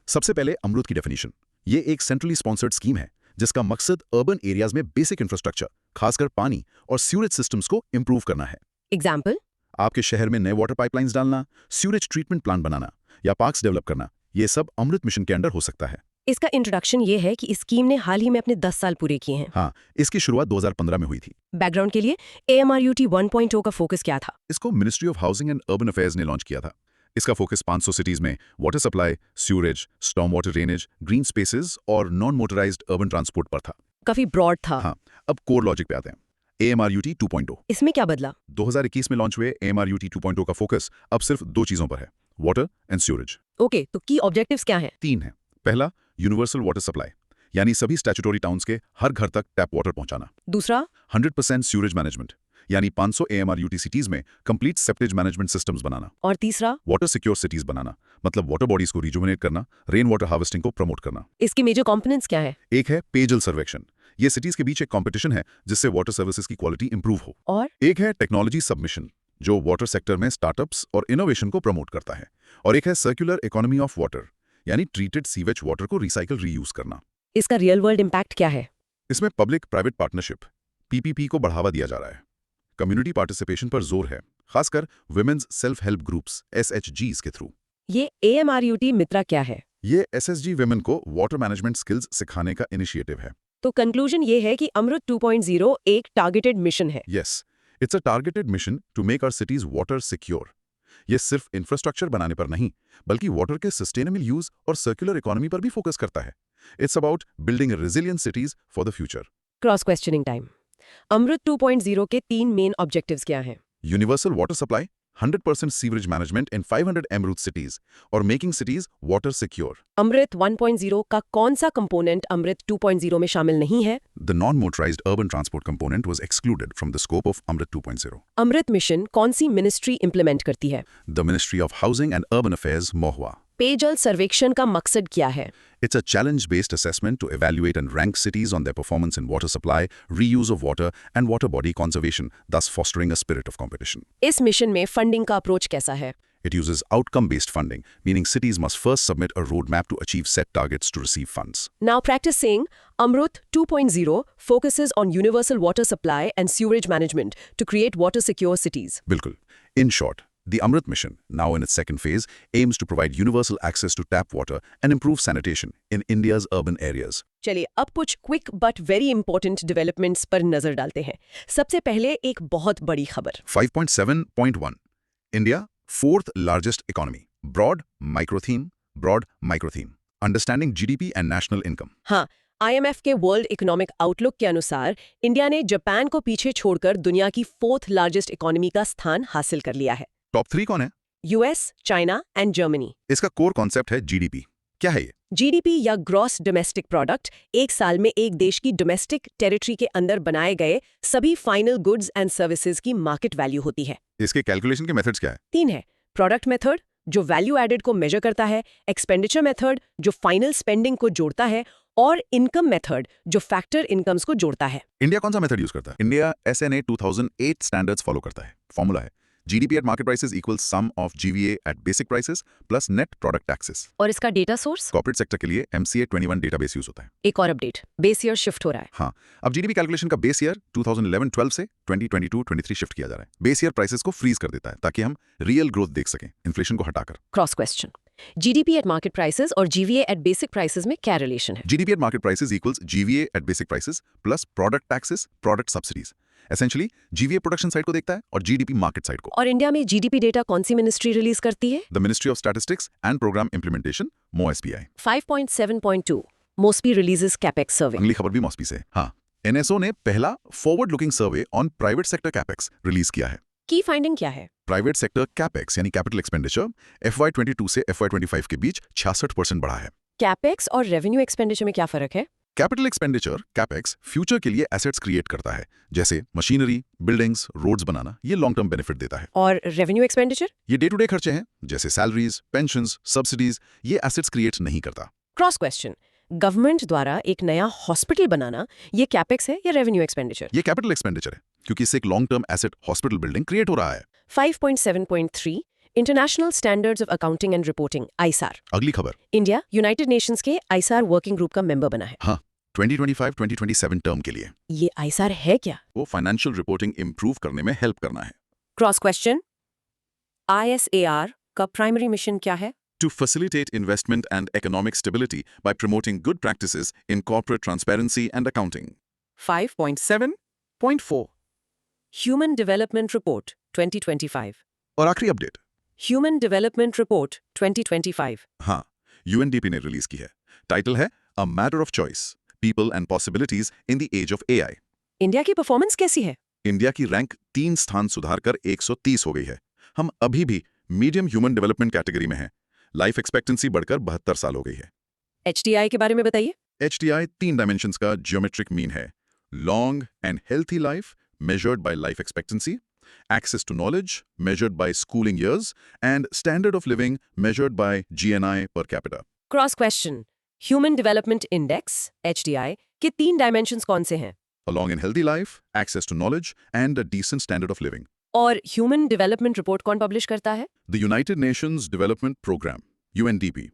सबसे पहले अमृत की डेफिनेशन। ये एक सेंट्रली स्पॉन्सर्ड स्कीम है जिसका मकसद अर्बन एरियाज में बेसिक इंफ्रास्ट्रक्चर, खासकर पानी और सीवरेज सिस्टम्स को इंप्रूव करना है। एग्जाम्पल, आपके शहर में नए वाटर पाइपलाइंस डालना, सीवरेज ट्रीटमेंट प्लांट बनाना या पार्क्स डेवलप करना, ये सब अमृत मिशन के अंडर हो सकता है। इसका इंट्रोडक्शन ये है कि इस स्कीम ने हाल ही में अपने 10 साल पूरे किए हैं। हाँ, इसकी शुरुआत 2015 में हुई थी। बैकग्राउंड के लिए AMRUT 1.0 का फोकस क्या था? इसको ministry of housing and urban affairs ने लॉन्च किया था। इसका फोकस 500 सिटीज में water supply, sewerage, storm water drainage, green spaces और नॉन मोटराइज्ड अर्बन ट्रांसपोर्ट पर था। काफी ब्रॉड था। हाँ, अब कोर लॉजिक पे आते हैं। AMRUT 2.0। इसमें क्या बदला? 2021 में लॉन्च हुए AMRUT 2.0 का फोकस अब सिर्फ 2 चीजों पर है, वाटर एंड सीवरेज। ओके, तो की ऑब्जेक्टिव्स क्या हैं? 3 है। पहला, यूनिवर्सल वाटर सप्लाई, यानी सभी स्टैट्यूटरी टाउन्स के हर घर तक टैप वाटर पहुंचाना। दूसरा, 100% सीवरेज मैनेजमेंट, यानी 500 AMRUT सिटीज में कंप्लीट सेप्टेज मैनेजमेंट सिस्टम्स बनाना। और तीसरा, वाटर सिक्योर सिटीज बनाना, मतलब वाटर बॉडीज को रिजुविनेट करना, रेन वाटर हार्वेस्टिंग को प्रमोट करना। इसकी मेजर कंपोनेंट्स क्या है? एक है पेयजल सर्वेक्षण, ये सिटीज के बीच एक कंपटीशन है जिससे वाटर सर्विसेज की क्वालिटी इंप्रूव हो। और एक है टेक्नोलॉजी सबमिशन, जो वाटर सेक्टर में स्टार्टअप्स और इनोवेशन को प्रमोट करता है। और एक है सर्कुलर इकोनॉमी ऑफ वाटर, यानी ट्रीटेड सीवेज वाटर को रिसाइकल रीयूज करना। इसका रियल वर्ल्ड इम्पैक्ट क्या है? इसमें पब्लिक प्राइवेट पार्टनरशिप PPP को बढ़ावा दिया जा रहा है। कम्युनिटी पार्टिसिपेशन पर जोर है, खासकर women's self help groups SHGs के थ्रू। ये AMRUT मित्रा क्या है? ये SSG वुमेन को वाटर मैनेजमेंट स्किल्स सिखाने का इनिशिएटिव है। तो कंक्लूजन ये है कि अमृत 2.0 एक टारगेटेड मिशन है। Yes, it's a targeted mission to make our cities water secure. ये सिर्फ इंफ्रास्ट्रक्चर बनाने पर नहीं, बल्कि वाटर के सस्टेनेबल यूज और सर्कुलर इकोनॉमी पर भी फोकस करता है। It's about building resilient cities for the future. Cross questioning time. AMRUT 2.0 के 3 मेन ऑब्जेक्टिव्स क्या हैं? Universal water supply, 100% sewerage management in 500 AMRUT cities और मेकिंग सिटीज वाटर सिक्योर। अमृत 1.0 का कौन सा कंपोनेंट अमृत 2.0 में शामिल नहीं है? The non-motorized urban transport component was excluded from the scope of Amrit 2.0. Amrit mission कौन सी मिनिस्ट्री इंप्लीमेंट करती है? The Ministry of Housing and Urban Affairs, MOHUA. पेयजल सर्वेक्षण का मकसद क्या है? It's a challenge-based assessment to evaluate and rank cities on their performance in water supply, reuse of water, and water body conservation, thus fostering a spirit of competition. इस mission में funding का approach कैसा है? It uses outcome-based funding, meaning cities must first submit a roadmap to achieve set targets to receive funds. Now practice saying Amrut 2.0 focuses on universal water supply and sewerage management to create water secure cities. Bilkul. In short, the Amrit mission, now in its second phase, aims to provide universal access to tap water and improve sanitation in India's urban areas. चलिए अब कुछ quick but very important developments पर नजर डालते हैं। सबसे पहले एक बहुत बड़ी खबर। 5.7.1 India, fourth largest economy. Broad micro theme. Understanding GDP and national income. हाँ, IMF के वर्ल्ड इकोनॉमिक आउटलुक के अनुसार इंडिया ने जापान को पीछे छोड़कर दुनिया की 4th लार्जेस्ट इकोनॉमी का स्थान हासिल कर लिया है। टॉप 3 कौन है? US, China and Germany. इसका कोर कॉन्सेप्ट है GDP, क्या है ये? जीडीपी या ग्रॉस डोमेस्टिक प्रोडक्ट एक साल में एक देश की डोमेस्टिक टेरिटरी के अंदर बनाए गए सभी फाइनल गुड्स एंड सर्विसेज की मार्केट वैल्यू होती है। इसके कैलकुलेशन के मेथड्स क्या है? 3 है। प्रोडक्ट मेथड जो वैल्यू एडेड को मेजर करता है, एक्सपेंडिचर मेथड जो फाइनल स्पेंडिंग को जोड़ता है, और इनकम मेथड जो फैक्टर इनकम्स को जोड़ता है। इंडिया कौन सा मेथड यूज करता है? इंडिया SNA 2008 स्टैंडर्ड्स फॉलो करता है। फॉर्मूला है GDP at market prices equals sum of GVA at basic prices plus net product taxes। और इसका डेटा सोर्स? कॉर्पोरेट सेक्टर के लिए MCA 21 डेटाबेस यूज होता है। एक और अपडेट, बेस ईयर शिफ्ट हो रहा है। हाँ, अब GDP कैलकुलेशन का बेस ईयर 2011-12 से 2022-23 शिफ्ट किया जा रहा है। बेस ईयर प्राइसेस को फ्रीज कर देता है ताकि हम रियल ग्रोथ देख सकें, इन्फ्लेशन को हटाकर। Cross question, GDP at market prices और जीवीए एट बेसिक प्राइसेस में क्या रिलेशन है? GDP at market prices equals GVA at basic prices plus product taxes, product subsidies। Essentially GVA production side को देखता है और GDP मार्केट साइड को। और इंडिया में जीडीपी डेटा कौन सी मिनिस्ट्री रिलीज करती है? The ministry of statistics and programme implementation, MoSPI। 5.7.2 MoSPI releases capex survey. अगली खबर भी मॉस्पी से। हाँ, NSO ने पहला forward looking survey on private sector capex release किया है। की फाइंडिंग क्या है? प्राइवेट सेक्टर कैपेक्स यानी कैपिटल एक्सपेंडिचर FY22 से FY25 के बीच 66% बढ़ा है। कैपेक्स और रेवेन्यू एक्सपेंडिचर में क्या फर्क है? कैपिटल एक्सपेंडिचर कैपेक्स फ्यूचर के लिए एसेट्स क्रिएट करता है, जैसे मशीनरी, बिल्डिंग्स, रोड्स बनाना। ये लॉन्ग टर्म बेनिफिट देता है। और रेवेन्यू एक्सपेंडिचर? ये डे टू डे खर्चे हैं, जैसे सैलरीज, पेंशंस, सब्सिडीज। ये एसेट्स क्रिएट नहीं करता। क्रॉस क्वेश्चन, गवर्नमेंट द्वारा एक नया हॉस्पिटल बनाना ये कैपेक्स है या रेवेन्यू एक्सपेंडिचर? ये कैपिटल एक्सपेंडिचर है, क्योंकि इससे एक long term asset hospital building create हो रहा है। 5.7.3 international standards of accounting and reporting ISAR। अगली खबर। इंडिया यूनाइटेड नेशंस के ISAR वर्किंग ग्रुप का मेंबर बना है। हाँ, 2025-2027 टर्म के लिए। ये ISAR है क्या? वो फाइनेंशियल रिपोर्टिंग इंप्रूव करने में हेल्प करना है। क्रॉस क्वेश्चन, ISAR का प्राइमरी मिशन क्या है? To facilitate investment and economic stability by promoting good practices in corporate transparency and accounting। 5.7.4 human development report 2025। और आखिरी अपडेट। Human development report 2025। हाँ, UNDP ने रिलीज की है। टाइटल है A Matter of Choice, People and Possibilities in the Age of AI। India की performance कैसी है? इंडिया की रैंक 3 स्थान सुधार कर 130 हो गई है। हम अभी भी मीडियम ह्यूमन डेवलपमेंट कैटेगरी में हैं। लाइफ एक्सपेक्टेंसी बढ़कर 72 साल हो गई है। HDI के बारे में बताइए। HDI 3 डायमेंशंस का जियोमेट्रिक मीन है। Long and healthy life measured by life expectancy, access to knowledge measured by schooling years, and standard of living measured by GNI per capita। Cross question, human development index HDI के 3 dimensions कौन से हैं? A long and healthy life, access to knowledge, and a decent standard of living। और human development report कौन publish करता है? The United Nations Development Program, UNDP।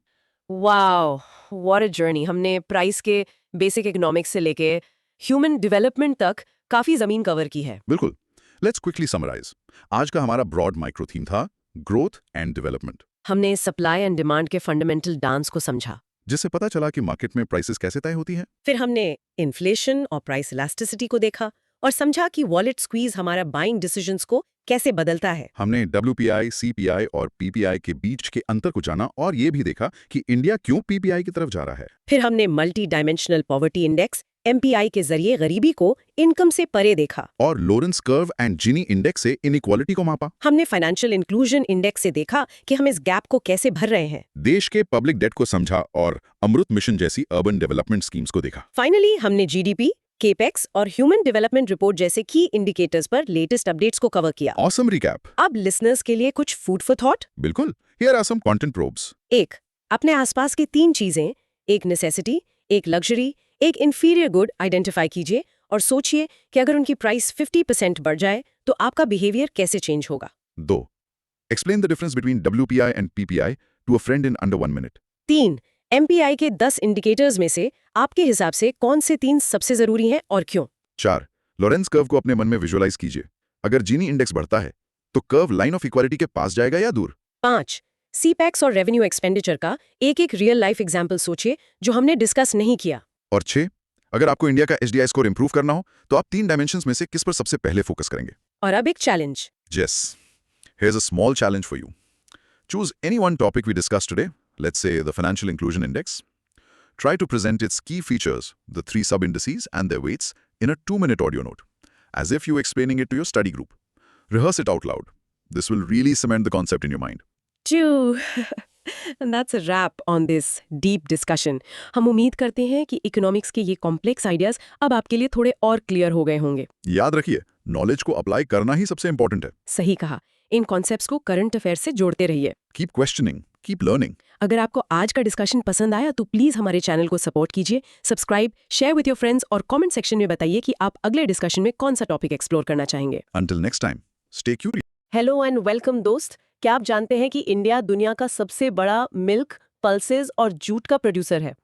Wow, what a journey. हमने price के बेसिक इकोनॉमिक्स से लेके human development तक काफी जमीन कवर की है। बिल्कुल। Let's quickly summarise. आज का हमारा ब्रॉड माइक्रो थीम था ग्रोथ एंड डेवलपमेंट। हमने सप्लाई एंड डिमांड के फंडामेंटल डांस को समझा, जिससे पता चला कि मार्केट में प्राइसेस कैसे तय होती हैं। फिर हमने इन्फ्लेशन और प्राइस इलास्टिसिटी को देखा और समझा कि वॉलेट स्क्वीज हमारा बाइंग डिसीजंस को कैसे बदलता है। हमने WPI, CPI और PPI के बीच के अंतर को जाना और ये भी देखा कि इंडिया क्यों PPI की तरफ जा रहा है। फिर हमने multi dimensional poverty index MPI के जरिए गरीबी को इनकम से परे देखा और Lorenz curve and Gini index से इनइक्वालिटी को मापा। हमने फाइनेंशियल इंक्लूजन इंडेक्स से देखा कि हम इस गैप को कैसे भर रहे हैं। देश के पब्लिक डेट को समझा और अमृत मिशन जैसी अर्बन डेवलपमेंट स्कीम्स को देखा। फाइनली हमने GDP, केपेक्स और ह्यूमन डेवलपमेंट रिपोर्ट जैसे की इंडिकेटर्स पर लेटेस्ट अपडेट्स को कवर किया। Awesome recap. अब लिसनर्स के लिए कुछ फूड फॉर थॉट। बिल्कुल, here are some content probes. 1. अपने आसपास की 3 चीजें, एक नेसेसिटी, एक लग्जरी, एक इंफीरियर गुड आइडेंटिफाई कीजिए और सोचिए कि अगर उनकी प्राइस 50% बढ़ जाए तो आपका बिहेवियर कैसे चेंज होगा। 2. Explain the difference between WPI and PPI to a friend in under 1 minute. 3. MPI के 10 इंडिकेटर्स में से आपके हिसाब से कौन से 3 सबसे जरूरी हैं और क्यों। 4. लॉरेंस कर्व को अपने मन में विजुअलाइज कीजिए। अगर जीनी इंडेक्स बढ़ता है तो कर्व लाइन ऑफ इक्वालिटी के पास जाएगा या दूर। 5. CPEX और रेवेन्यू एक्सपेंडिचर का एक रियल लाइफ एग्जाम्पल सोचिए जो हमने डिस्कस नहीं किया। और 6. अगर आपको इंडिया का HDI स्कोर इंप्रूव करना हो तो आप 3 डायमेंशंस में से किस पर सबसे पहले फोकस करेंगे। और अब एक challenge. Yes. Here's a small challenge for you. Choose any one topic we discussed today, let's say the Financial Inclusion Index. Try to present its key features, the 3 sub-indices and their weights, in a 2-minute audio note, as if you're explaining it to your study group. Rehearse it out loud. This will really cement the concept in your mind. 2 That's a wrap on this deep discussion. हम उम्मीद करते हैं कि economics के ये complex ideas अब आपके लिए थोड़े और क्लियर हो गए होंगे। याद रखिए, नॉलेज को अप्लाई करना ही सबसे इंपॉर्टेंट है। सही कहा। इन कॉन्सेप्ट्स को करंट अफेयर से जोड़ते रहिए। Keep questioning, keep learning. अगर आपको आज का डिस्कशन पसंद आया तो प्लीज हमारे चैनल को सपोर्ट कीजिए, subscribe, share with your friends और कमेंट सेक्शन में बताइए कि आप अगले डिस्कशन में कौन सा टॉपिक एक्सप्लोर करना चाहेंगे। Until next time, stay curious. Hello and welcome दोस्त। क्या आप जानते हैं कि इंडिया दुनिया का सबसे बड़ा मिल्क, पल्सेस और जूट का प्रोड्यूसर है?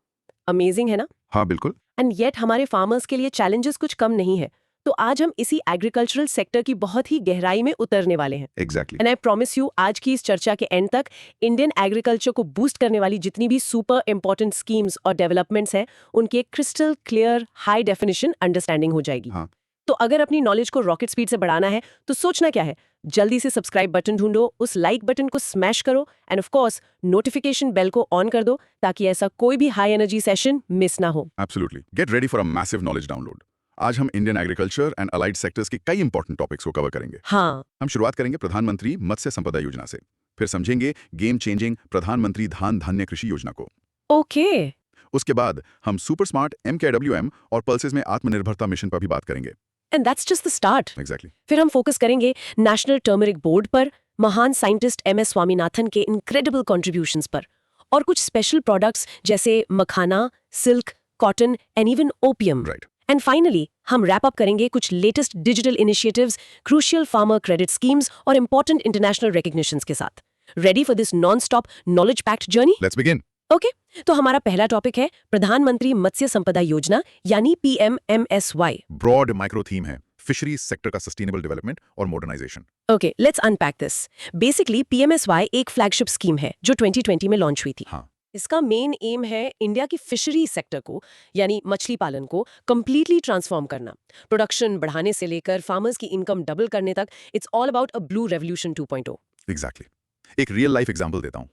अमेजिंग है ना? हाँ, बिल्कुल। एंड येट हमारे फार्मर्स के लिए चैलेंजेस कुछ कम नहीं है। तो आज हम इसी एग्रीकल्चरल सेक्टर की बहुत ही गहराई में उतरने वाले हैं। Exactly. And I promise you, आज की इस चर्चा के एंड तक इंडियन एग्रीकल्चर को बूस्ट करने वाली जितनी भी सुपर इंपॉर्टेंट स्कीम्स और डेवलपमेंट्स हैं, उनकी एक crystal clear high definition understanding हो जाएगी। हाँ। तो अगर अपनी नॉलेज को रॉकेट स्पीड से बढ़ाना है तो सोचना क्या है, जल्दी से सब्सक्राइब बटन ढूंढो, उस लाइक बटन को स्मैश करो and of course notification bell को ऑन कर दो ताकि ऐसा कोई भी हाई एनर्जी सेशन मिस ना हो। Absolutely. Get ready for a massive knowledge download. आज हम Indian agriculture and allied sectors के कई इंपॉर्टेंट टॉपिक्स को कवर करेंगे। हाँ, हम शुरुआत करेंगे प्रधानमंत्री मत्स्य संपदा योजना से, फिर समझेंगे गेम चेंजिंग प्रधानमंत्री धान धान्य कृषि योजना को। ओके। उसके बाद हम सुपर स्मार्ट MKWM और पल्सेस में आत्मनिर्भरता मिशन पर भी बात करेंगे। And that's just the start. Exactly. फिर हम फोकस करेंगे नेशनल टर्मरिक बोर्ड पर, महान साइंटिस्ट MS स्वामीनाथन के इनक्रेडिबल कॉन्ट्रीब्यूशंस पर, और कुछ स्पेशल प्रोडक्ट्स जैसे makhana, silk, cotton and even opium. Right. And finally हम रैप अप करेंगे कुछ latest digital initiatives, crucial farmer credit schemes और इंपॉर्टेंट इंटरनेशनल रिकॉग्निशंस के साथ। Ready for this non stop knowledge packed journey? Let's begin. Okay, तो हमारा पहला topic है प्रधानमंत्री मत्स्य संपदा योजना यानी PMMSY। ब्रॉड माइक्रो थीम है फिशरीज सेक्टर का सस्टेनेबल डेवलपमेंट और modernisation. Okay, let's unpack this. Basically PMSY एक फ्लैगशिप स्कीम है जो 2020 में लॉन्च हुई थी। हाँ। इसका मेन एम है इंडिया की फिशरी सेक्टर को, यानी मछली पालन को कंप्लीटली ट्रांसफॉर्म करना। प्रोडक्शन बढ़ाने से लेकर फार्मर्स की इनकम डबल करने तक, it's all about a blue revolution 2.0। Exactly. एक रियल लाइफ एग्जांपल देता हूँ।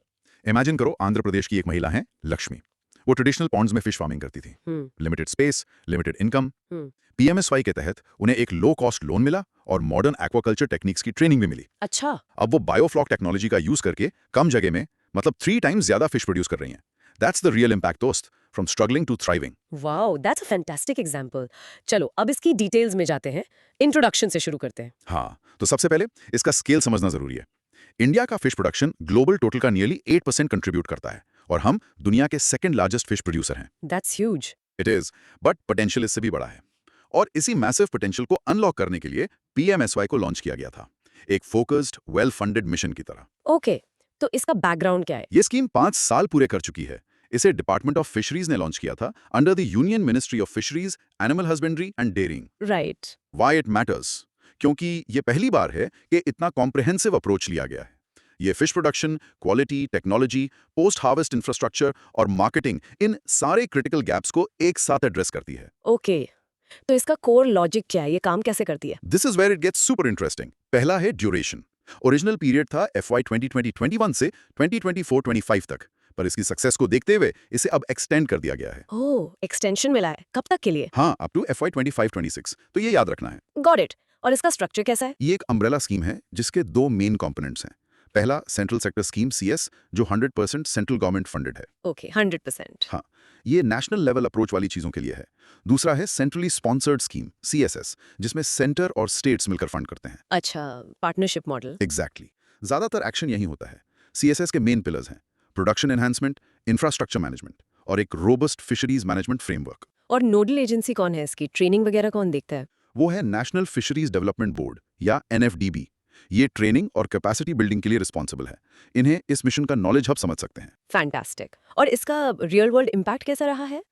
इमेजिन करो आंध्र प्रदेश की एक महिला है लक्ष्मी। वो ट्रेडिशनल पॉन्ड्स में फिश फार्मिंग करती थी। Limited space, limited income. PMSY के तहत उन्हें एक लो कॉस्ट लोन मिला और मॉडर्न एक्वाकल्चर टेक्निक्स की ट्रेनिंग भी मिली। अच्छा। अब वो बायोफ्लॉक टेक्नोलॉजी का यूज करके कम जगह में मतलब 3 टाइम्स ज्यादा फिश प्रोड्यूस कर रही हैं। दैट्स द रियल इम्पैक्ट दोस्त, from struggling to thriving. Wow, that's a fantastic example. चलो अब इसकी डिटेल्स में जाते हैं। इंट्रोडक्शन से शुरू करते हैं। हाँ, तो सबसे पहले इसका स्केल समझना जरूरी है। इंडिया का फिश प्रोडक्शन ग्लोबल टोटल का नियरली 8% कंट्रीब्यूट करता है और हम दुनिया के सेकंड लार्जेस्ट फिश प्रोड्यूसर हैं। That's huge. It is, but potential इससे भी बड़ा है। और इसी मैसिव पोटेंशियल को अनलॉक करने के लिए PMSY को लॉन्च किया गया था, एक फोकस्ड, वेल फंडेड मिशन की तरह। ओके, तो इसका बैकग्राउंड क्या है? ये स्कीम 5 साल पूरे कर चुकी है। इसे डिपार्टमेंट ऑफ फिशरीज ने लॉन्च किया था under the union ministry of fisheries, animal husbandry and dairying. Right. Why it matters? क्योंकि ये पहली बार है कि इतना कॉम्प्रिहेंसिव अप्रोच लिया गया है। ये fish production, quality, technology, post harvest infrastructure और मार्केटिंग, इन सारे क्रिटिकल गैप्स को एक साथ एड्रेस करती है। ओके, तो इसका कोर लॉजिक क्या है? ये काम कैसे करती है? This is where it gets super interesting. पहला है ड्यूरेशन। ओरिजिनल पीरियड था FY 2020-21 से 2024-25 तक, पर इसकी सक्सेस को देखते हुए इसे अब एक्सटेंड कर दिया गया है। ओह, एक्सटेंशन मिला है। कब तक के लिए? हाँ, अप टू FY 25-26, तो ये याद रखना है। Got it. और इसका स्ट्रक्चर कैसा है? ये एक अम्ब्रेला स्कीम है जिसके 2 मेन कंपोनेंट्स हैं। पहला सेंट्रल सेक्टर स्कीम CS, जो 100% सेंट्रल गवर्नमेंट फंडेड है। ओके, 100%। हाँ, ये नेशनल लेवल अप्रोच वाली चीजों के लिए है। दूसरा है सेंट्रली स्पॉन्सर्ड स्कीम CSS, जिसमें सेंटर और स्टेट्स मिलकर फंड करते हैं। अच्छा, पार्टनरशिप मॉडल। एग्जैक्टली। ज्यादातर एक्शन यही होता है। CSS के मेन पिलर्स हैं प्रोडक्शन एनहांसमेंट, इंफ्रास्ट्रक्चर मैनेजमेंट और एक रोबस्ट फिशरीज मैनेजमेंट फ्रेमवर्क। और नोडल एजेंसी कौन है इसकी? ट्रेनिंग वगैरह कौन देखता है? वो है नेशनल फिशरीज डेवलपमेंट बोर्ड या NFDB। ये ट्रेनिंग और कैपेसिटी बिल्डिंग के लिए रिस्पॉन्सिबल है। इन्हें इस मिशन का नॉलेज हब समझ सकते हैं। फैंटास्टिक। और इसका रियल वर्ल्ड इम्पैक्ट कैसा रहा है?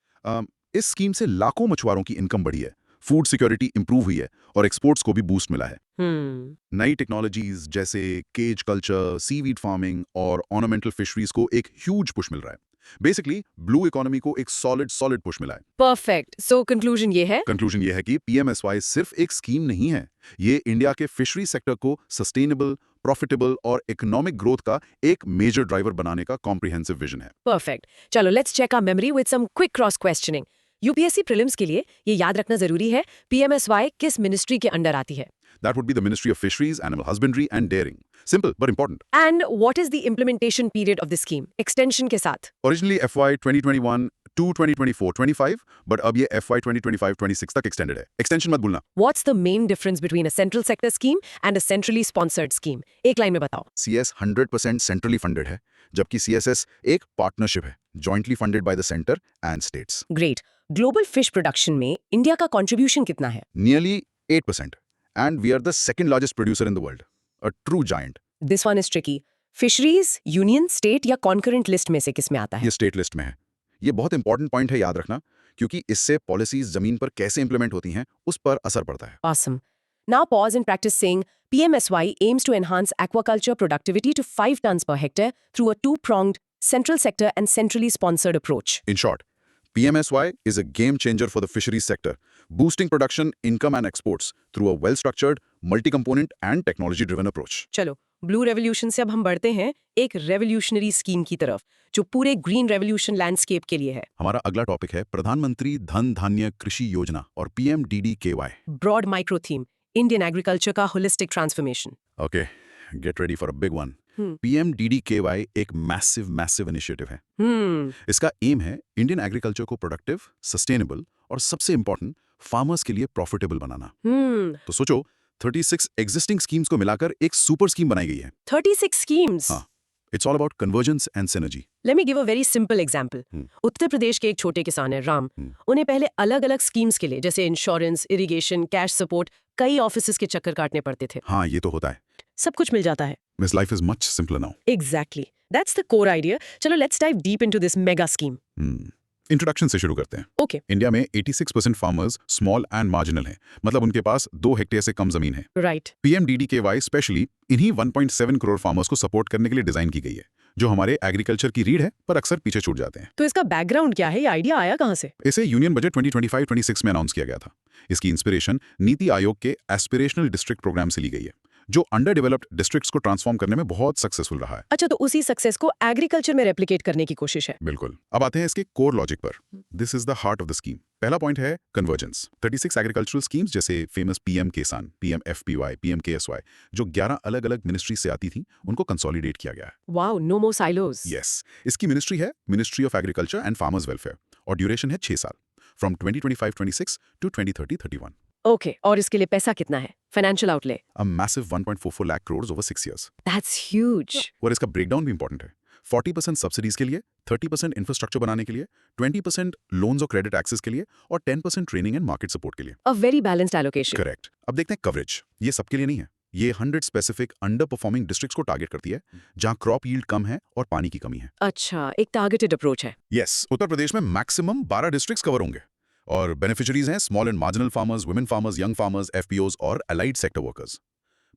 इस स्कीम से लाखों मछुआरों की इनकम बढ़ी है, फूड सिक्योरिटी इंप्रूव हुई है और एक्सपोर्ट्स को भी बूस्ट मिला है। नई टेक्नोलॉजीज जैसे केज कल्चर, सीवीड फार्मिंग और ऑर्नामेंटल फिशरीज को एक ह्यूज पुश मिल रहा है। बेसिकली ब्लू इकोनॉमी को एक सॉलिड पुश मिला है। परफेक्ट। सो कंक्लूजन ये है? कंक्लूजन ये है कि PMSY सिर्फ एक स्कीम नहीं है, ये इंडिया के फिशरी सेक्टर को सस्टेनेबल, प्रॉफिटेबल और इकोनॉमिक ग्रोथ का एक मेजर ड्राइवर बनाने का कॉम्प्रिहेंसिव विजन है। परफेक्ट। चलो let's check our memory with some quick cross questioning. UPSC prelims के लिए ये याद रखना जरूरी है, PMSY किस मिनिस्ट्री के अंडर आती है? That would be the Ministry of Fisheries, Animal Husbandry and Dairying. Simple but important. And what is the implementation period of this scheme? Extension के साथ. Originally FY 2021 to 2024-25, but अब ये FY 2025-26 तक extended है. Extension मत भूलना. What's the main difference between a central sector scheme and a centrally sponsored scheme? एक line में बताओ. CS 100% centrally funded है, जबकि CSS एक partnership है, jointly funded by the center and states. Great. Global fish production में India का contribution कितना है? Nearly 8%. And we are the second largest producer in the world. A true giant. This one is tricky. Fisheries, union, state या concurrent list में से किस में आता है? ये स्टेट लिस्ट में है. ये बहुत इंपॉर्टेंट पॉइंट है, याद रखना, क्योंकि इससे पॉलिसीज जमीन पर कैसे इंप्लीमेंट होती हैं उस पर असर पड़ता है. Awesome. Now pause and practice saying PMSY aims to enhance aquaculture productivity to 5 tons per hectare through a two-pronged central sector and centrally sponsored approach. In short, PMSY is a game changer for the fisheries sector, boosting production, income and exports through a well-structured, multi-component and technology-driven approach. चलो blue revolution से अब हम बढ़ते हैं एक revolutionary scheme की तरफ जो पूरे ग्रीन रेवोल्यूशन लैंडस्केप के लिए है. हमारा अगला टॉपिक है प्रधानमंत्री धन धान्य कृषि योजना और PMDDKY. Broad micro theme Indian agriculture का holistic transformation. Okay, get ready for a big one. PMDDKY एक मैसिव इनिशिएटिव है. इसका एम है इंडियन एग्रीकल्चर को प्रोडक्टिव, सस्टेनेबल और सबसे इंपॉर्टेंट फार्मर्स के लिए प्रॉफिटेबल बनाना. तो सोचो 36 एग्जिस्टिंग स्कीम्स को मिलाकर एक सुपर स्कीम बनाई गई है. 36 schemes. हाँ, it's all about convergence and synergy. Let me give a very simple example. Uttar Pradesh के एक छोटे किसान है राम. उन्हें पहले अलग-अलग स्कीम्स के लिए जैसे इंश्योरेंस, इरिगेशन, कैश सपोर्ट कई ऑफिसेज के चक्कर काटने पड़ते थे. हाँ, ये तो होता है. सब कुछ मिल जाता है. This life is much simpler now. Exactly. That's the core idea. चलो let's dive deep into this mega scheme. Introduction से शुरू करते हैं. Okay. इंडिया में 86% फार्मर्स स्मॉल एंड मार्जिनल हैं, मतलब उनके पास 2 हेक्टेयर से कम जमीन है. Right. PMDDKY स्पेशली इन्हीं 1.7 करोड़ फार्मर्स को सपोर्ट करने के लिए डिजाइन की गई है, जो हमारे एग्रीकल्चर की रीढ़ है पर अक्सर पीछे छूट जाते हैं. तो इसका बैकग्राउंड क्या है? ये आइडिया आया कहाँ से? इसे यूनियन बजट 2025-26 में अनाउंस किया गया था. इसकी इंस्पिरेशन नीति आयोग के एस्पिरेशनल डिस्ट्रिक्ट प्रोग्राम से ली गई है, जो अंडर डेवलप्ड डिस्ट्रिक्ट्स को ट्रांसफॉर्म करने में बहुत सक्सेसफुल रहा है. अच्छा, तो उसी सक्सेस को एग्रीकल्चर में रेप्लिकेट करने की कोशिश है. बिल्कुल. अब आते हैं इसके कोर लॉजिक पर. This is the heart of the scheme. पहला पॉइंट है कन्वर्जेंस. 36 एग्रीकल्चरल स्कीम्स जैसे फेमस PM किसान, PMFPY, PMKSY, जो 11 अलग-अलग मिनिस्ट्री से आती थी, उनको कंसोलिडेट किया गया है. वाओ, नो मोर साइलोज. यस. इसकी मिनिस्ट्री है ministry of agriculture and farmers welfare और ड्यूरेशन है 6 साल, फ्रॉम 2025-26 टू 2030-31. ओके, और इसके लिए पैसा कितना है? Financial outlay. A massive 1.44 lakh crores over 6 years. That's huge. और इसका ब्रेकडाउन भी इंपॉर्टेंट है. 40% सब्सिडीज के लिए, 30% इंफ्रास्ट्रक्चर बनाने के लिए, 20% लोन्स और क्रेडिट एक्सेस के लिए और 10% ट्रेनिंग एंड मार्केट सपोर्ट के लिए. A very balanced allocation. Correct. अब देखते हैं कवरेज. ये सबके लिए नहीं है. ये 100 स्पेसिफिक अंडर परफॉर्मिंग डिस्ट्रिक्ट्स को टारगेट करती है, जहां क्रॉप यील्ड कम है और पानी की कमी है. अच्छा, एक टारगेटेड अप्रोच है. यस. उत्तर प्रदेश में मैक्सिमम 12 डिस्ट्रिक्ट्स कवर होंगे और बेनिफिशियरीज हैं small and marginal farmers, women farmers, young farmers, FPOs और अलाइड सेक्टर वर्कर्स.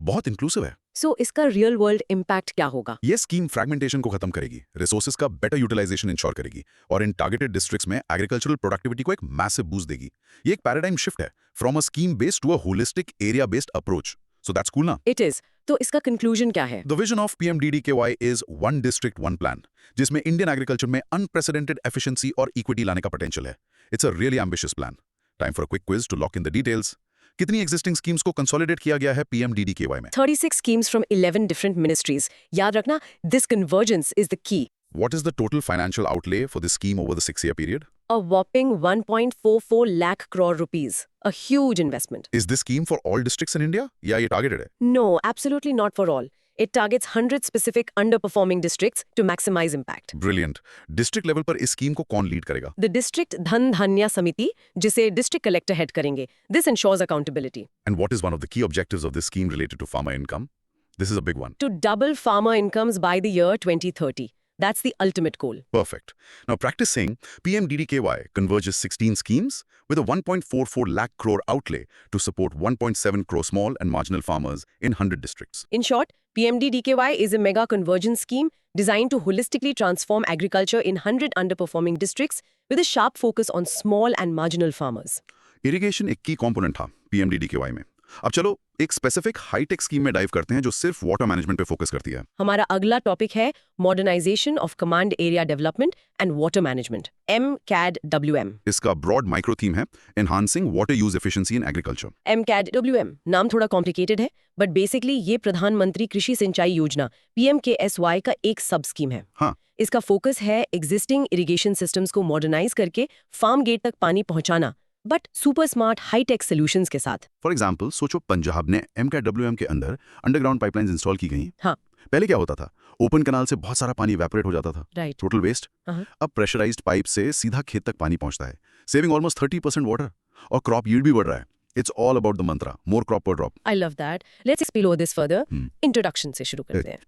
बहुत इंक्लूसिव है. सो इसका रियल वर्ल्ड इम्पैक्ट क्या होगा? ये स्कीम फ्रैगमेंटेशन को खत्म करेगी, रिसोर्सेज का बेटर यूटिलाइजेशन इंश्योर करेगी और इन टारगेटेड डिस्ट्रिक्ट्स में एग्रीकल्चरल प्रोडक्टिविटी को एक मैसिव बूस्ट देगी. ये एक पैराडाइम शिफ्ट है from a scheme based to a holistic area based approach. So that's cool ना. It is. तो इसका कंक्लूजन क्या है? The vision of PMDDKY is one district one plan, जिसमें इंडियन एग्रीकल्चर में अनप्रेसिडेंटेड एफिशिएंसी और equity लाने का पोटेंशियल है. It's a really ambitious plan. Time for a quick quiz to lock in the details. कितनी existing schemes को consolidate किया गया है PMDDKY में? 36 schemes from 11 different ministries. याद रखना, this convergence is the key. What is the total financial outlay for this scheme over the 6-year period? A whopping 1.44 lakh crore rupees. A huge investment. Is this scheme for all districts in India? या ये targeted है? No, absolutely not for all. It targets 100 specific underperforming districts to maximize impact. Brilliant. District level पर इस scheme को कौन lead करेगा? The district धन धान्य समिति, जिसे district collector head करेंगे. This ensures accountability. And what is one of the key objectives of this scheme related to farmer income? This is a big one. To double farmer incomes by the year 2030. That's the ultimate goal. Perfect. Now practice saying PMDDKY converges 16 schemes with a 1.44 lakh crore outlay to support 1.7 crore small and marginal farmers in 100 districts. In short, PMDDKY is a mega convergence scheme designed to holistically transform agriculture in 100 underperforming districts with a sharp focus on small and marginal farmers. Irrigation एक key component था PMDDKY में. अब चलो एक specific hi tech scheme में dive करते हैं जो सिर्फ वाटर मैनेजमेंट पे फोकस करती है। हमारा अगला टॉपिक है modernisation of command area development and water management, MCAD-WM। इसका ब्रॉड माइक्रो थीम है enhancing water use efficiency in agriculture. MCAD-WM नाम थोड़ा कॉम्प्लिकेटेड है, बट बेसिकली ये प्रधानमंत्री कृषि सिंचाई योजना PMKSY का एक सब स्कीम है। हाँ, इसका फोकस है एग्जिस्टिंग इरिगेशन सिस्टम्स को मॉडर्नाइज करके फार्म गेट तक पानी पहुंचाना, but super smart hi-tech solutions के साथ। फॉर एग्जांपल सोचो पंजाब ने MCAD-WM के अंदर अंडरग्राउंड पाइपलाइंस इंस्टॉल की गई। हाँ, पहले क्या होता था, ओपन कैनाल से बहुत सारा पानी इवेपोरेट हो जाता था, राइट। Total waste. अब प्रेशराइज्ड पाइप से सीधा खेत तक पानी पहुंचता है, सेविंग ऑलमोस्ट 30% वाटर, और क्रॉप यील्ड भी बढ़ रहा है। It's all about the mantra, more crop per drop. I love that. Let's explore this further. Introduction से शुरू करते हैं।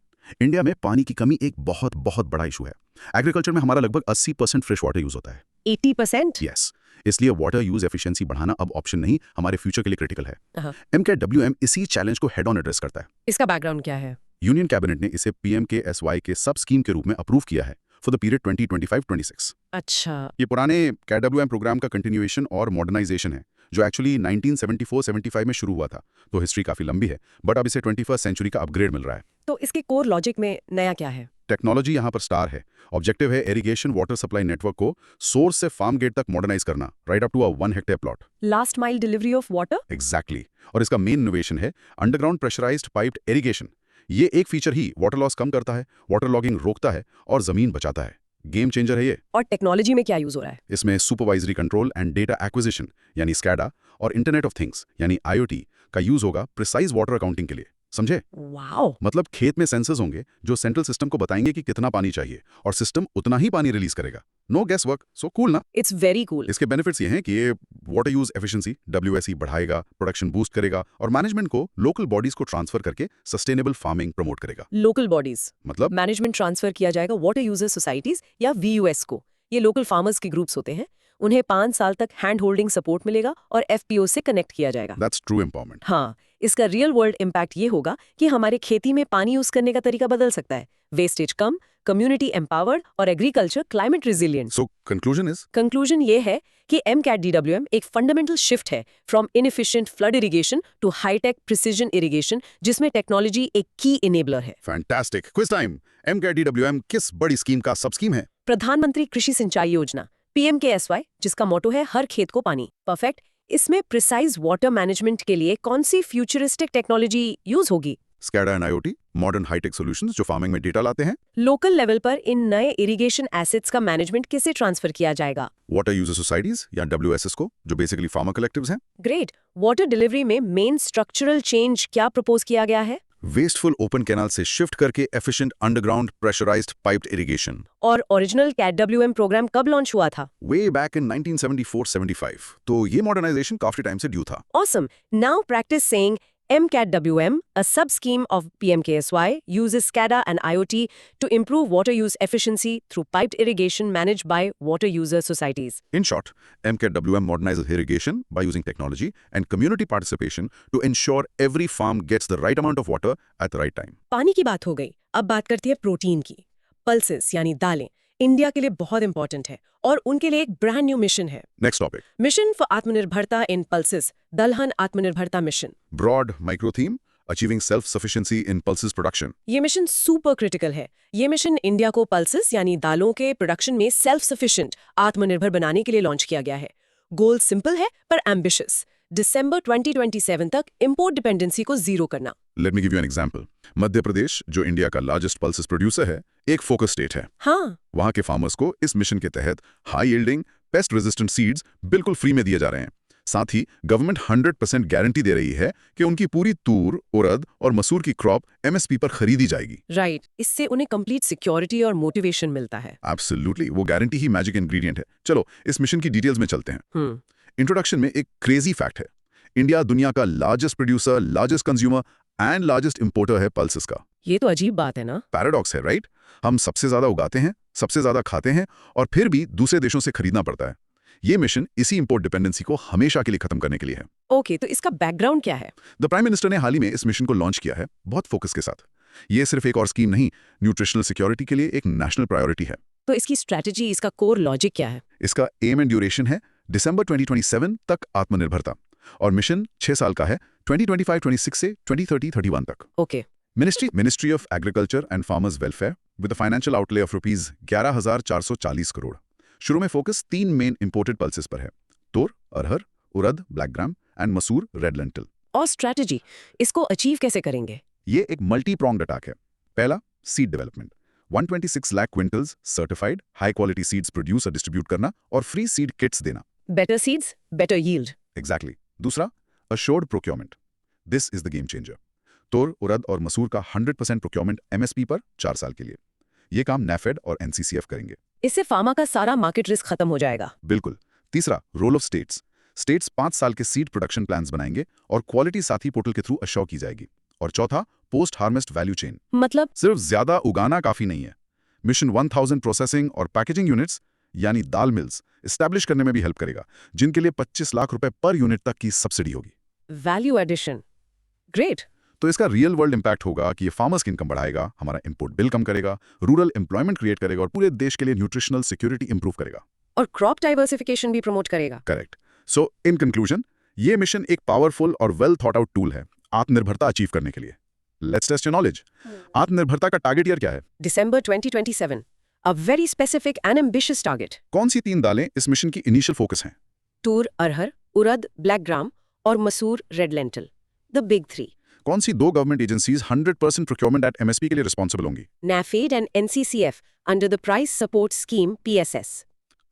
इंडिया में पानी की कमी एक बहुत बहुत बड़ा इशू है। एग्रीकल्चर में हमारा लगभग 80% फ्रेश वाटर यूज होता है। 80%? यस, इसलिए वाटर यूज एफिशिएंसी बढ़ाना अब ऑप्शन नहीं, हमारे फ्यूचर के लिए क्रिटिकल है। हाँ। MCAD-WM इसी चैलेंज को हेड ऑन एड्रेस करता है। इसका बैकग्राउंड क्या है? यूनियन कैबिनेट ने इसे PMKSY के सब स्कीम के रूप में अप्रूव किया है फॉर द पीरियड 2025-26। अच्छा। ये पुराने CAD-WM प्रोग्राम का कंटिन्यूएशन और मॉडर्नाइजेशन है, जो एक्चुअली 1974-75 में शुरू हुआ था। तो हिस्ट्री काफी लंबी है, बट अब इसे 21st सेंचुरी का अपग्रेड मिल रहा है। तो इसके कोर लॉजिक में नया क्या है? टेक्नोलॉजी यहाँ पर स्टार है। ऑब्जेक्टिव है इरिगेशन वाटर सप्लाई नेटवर्क को सोर्स से फार्म गेट तक मॉडर्नाइज करना, right up to a 1 hectare plot. Last mile delivery of water? Exactly. और इसका मेन इनोवेशन है अंडरग्राउंड प्रेशराइज्ड पाइप्ड इरिगेशन। ये एक फीचर ही वाटर लॉस कम करता है, वाटर लॉगिंग रोकता है और जमीन बचाता है। गेम चेंजर है ये। और टेक्नोलॉजी में क्या यूज हो रहा है? इसमें supervisory control and data acquisition यानी SCADA और इंटरनेट ऑफ थिंग्स यानी IoT का यूज होगा प्रिसाइज वाटर अकाउंटिंग के लिए। समझे? वाओ। मतलब खेत में सेंसर्स होंगे जो सेंट्रल सिस्टम को बताएंगे कि कितना पानी चाहिए, और सिस्टम उतना ही पानी रिलीज करेगा। No guesswork, so cool ना। It's very cool. इसके बेनिफिट्स ये हैं कि ये वाटर यूज एफिशिएंसी WSE बढ़ाएगा, प्रोडक्शन बूस्ट करेगा और मैनेजमेंट को लोकल बॉडीज को ट्रांसफर करके सस्टेनेबल फार्मिंग प्रमोट करेगा। लोकल बॉडीज मतलब मैनेजमेंट ट्रांसफर किया जाएगा वाटर यूजर सोसाइटीज या VUS को। ये लोकल फार्मर्स के ग्रुप्स होते हैं। उन्हें 5 साल तक हैंड होल्डिंग सपोर्ट मिलेगा और FPO से कनेक्ट किया जाएगा। That's true empowerment. हाँ, इसका रियल वर्ल्ड इम्पैक्ट ये होगा कि हमारे खेती में पानी यूज करने का तरीका बदल सकता है। वेस्टेज कम, कम्युनिटी एम्पावर्ड और agriculture climate resilient. So conclusion ये है कि MCAD-WM एक फंडामेंटल शिफ्ट है from inefficient flood irrigation to hi-tech precision irrigation, जिसमें टेक्नोलॉजी एक की इनेबलर है। फैंटास्टिक। Quiz time. MCAD-WM किस बड़ी स्कीम का सब स्कीम है? प्रधानमंत्री कृषि सिंचाई योजना PMKSY, जिसका मोटो है हर खेत को पानी। परफेक्ट। इसमें प्रिसाइज वाटर मैनेजमेंट के लिए कौन सी फ्यूचरिस्टिक टेक्नोलॉजी यूज होगी? SCADA and IoT, modern hitech solutions जो फार्मिंग में डेटा लाते हैं। लोकल लेवल पर इन नए इरिगेशन एसेट्स का मैनेजमेंट कैसे ट्रांसफर किया जाएगा? वाटर यूजर सोसाइटीज या WSS को, जो बेसिकली फार्मर कलेक्टिव्स हैं। ग्रेट। वाटर डिलीवरी में मेन स्ट्रक्चरल चेंज क्या प्रपोज किया गया है? वेस्टफुल ओपन कैनाल से शिफ्ट करके efficient underground pressurised piped irrigation. और ओरिजिनल CAD-WM प्रोग्राम कब लॉन्च हुआ था? Way back in 1974-75। तो ये मॉडर्नाइजेशन काफी टाइम से ड्यू था। Awesome. Now practice saying MCAD-WM, a sub-scheme of PMKSY, uses SCADA and IoT to improve water use efficiency through piped irrigation managed by water user societies. In short, MCAD-WM modernizes irrigation by using technology and community participation to ensure every farm gets the right amount of water at the right time. पानी की बात हो गई, अब बात करती है protein की। पल्सेस यानी दालें इंडिया के लिए बहुत इंपॉर्टेंट है और उनके लिए एक ब्रांड न्यू मिशन है। Next topic. मिशन फॉर आत्मनिर्भरता इन पल्सेस, दलहन आत्मनिर्भरता mission. Broad micro theme, achieving self-sufficiency in pulses production. ये मिशन सुपर क्रिटिकल है। ये मिशन इंडिया को पल्सेस यानी दालों के प्रोडक्शन में सेल्फ सफिशिएंट, आत्मनिर्भर बनाने के लिए लॉन्च किया गया है। गोल सिंपल है पर एम्बिशियस। दिसंबर 2027 तक इंपोर्ट डिपेंडेंसी को जीरो करना। Let me give you an example. Madhya Pradesh, जो इंडिया का लार्जेस्ट पल्सेस प्रोड्यूसर है, एक फोकस स्टेट है। हाँ, वहां के फार्मर्स को इस मिशन के तहत high yielding pest resistant seeds बिल्कुल फ्री में दिए जा रहे हैं। साथ ही गवर्नमेंट 100% गारंटी दे रही है कि उनकी पूरी तूर, उड़द और मसूर की क्रॉप MSP पर खरीदी जाएगी। राइट। इससे उन्हें कंप्लीट सिक्योरिटी और मोटिवेशन मिलता है। एब्सोल्युटली, वो गारंटी ही मैजिक इंग्रेडिएंट है। चलो इस मिशन की डिटेल्स में चलते हैं। इंट्रोडक्शन में एक क्रेजी फैक्ट है। इंडिया दुनिया का largest producer, largest consumer and largest importer है पल्सेस का। ये तो अजीब बात है ना? पैराडॉक्स है, राइट? हम सबसे ज्यादा उगाते हैं, सबसे ज्यादा खाते हैं और फिर भी दूसरे देशों से खरीदना पड़ता है। ये मिशन इसी इंपोर्ट डिपेंडेंसी को हमेशा के लिए खत्म करने के लिए है। ओके, तो इसका बैकग्राउंड क्या है? द प्राइम मिनिस्टर ने हाल ही में इस मिशन को लॉन्च किया है, बहुत फोकस के साथ। ये सिर्फ एक और स्कीम नहीं, न्यूट्रिशनल सिक्योरिटी के लिए एक नेशनल प्रायोरिटी है। तो इसकी स्ट्रैटेजी, इसका कोर लॉजिक क्या है? इसका एम एंड ड्यूरेशन है दिसंबर 2027 तक आत्मनिर्भरता, और मिशन 6 साल का है 2025-26 से 2030-31 तक। Okay. Ministry of agriculture and farmers welfare with a financial outlay of rupees 11,440 crore. शुरू में फोकस 3 मेन इंपोर्टेड पल्सेस पर है: तोर, अरहर, उड़द, ब्लैक ग्राम एंड मसूर, रेड लेंटिल। और स्ट्रैटेजी, इसको अचीव कैसे करेंगे? ये एक मल्टी प्रोंग्ड अटैक है। पहला, seed development. 126 lakh quintals certified high quality seeds produce और डिस्ट्रीब्यूट करना और फ्री सीड किट्स देना। Better seeds, better yield. Exactly. दूसरा, assured procurement. This is the game changer. तोर, उड़द और मसूर का 100% प्रोक्योरमेंट MSP पर 4 साल के लिए। ये काम NAFED और NCCF करेंगे। इससे फार्मा का सारा मार्केट रिस्क खत्म हो जाएगा। बिल्कुल। तीसरा, रोल ऑफ स्टेट्स। स्टेट्स 5 साल के सीड प्रोडक्शन प्लान्स बनाएंगे और क्वालिटी साथी पोर्टल के थ्रू अश्योर की जाएगी। और चौथा, पोस्ट हार्वेस्ट वैल्यू चेन। मतलब? सिर्फ ज्यादा उगाना काफी नहीं है। मिशन 1000 प्रोसेसिंग और पैकेजिंग यूनिट्स यानी दाल मिल्स एस्टैब्लिश करने में भी हेल्प करेगा, जिनके लिए 25 लाख रुपए पर यूनिट तक की सब्सिडी होगी। Value addition, great. तो इसका रियल वर्ल्ड इंपैक्ट होगा कि ये फार्मर्स की इनकम बढ़ाएगा, हमारा इंपोर्ट बिल कम करेगा, रूरल एम्प्लॉयमेंट क्रिएट करेगा और पूरे देश के लिए न्यूट्रिशनल सिक्योरिटी इंप्रूव करेगा। और क्रॉप डाइवर्सिफिकेशन भी प्रमोट करेगा। करेक्ट। सो इन कंक्लूजन, ये मिशन एक पावरफुल और वेल थॉट आउट टूल है आत्मनिर्भरता अचीव करने के लिए। Let's test your knowledge. आत्मनिर्भरता का टारगेट ईयर क्या है? December 2027, a very specific and ambitious target. कौन सी 3 दालें इस मिशन की इनिशियल फोकस हैं? तूर, अरहर, उड़द, ब्लैक ग्राम और मसूर, रेड लेंटिल, द बिग 3. कौन सी 2 government agencies 100% procurement at MSP के लिए रिस्पॉन्सिबल होंगी? NAFED and NCCF under the Price Support Scheme PSS.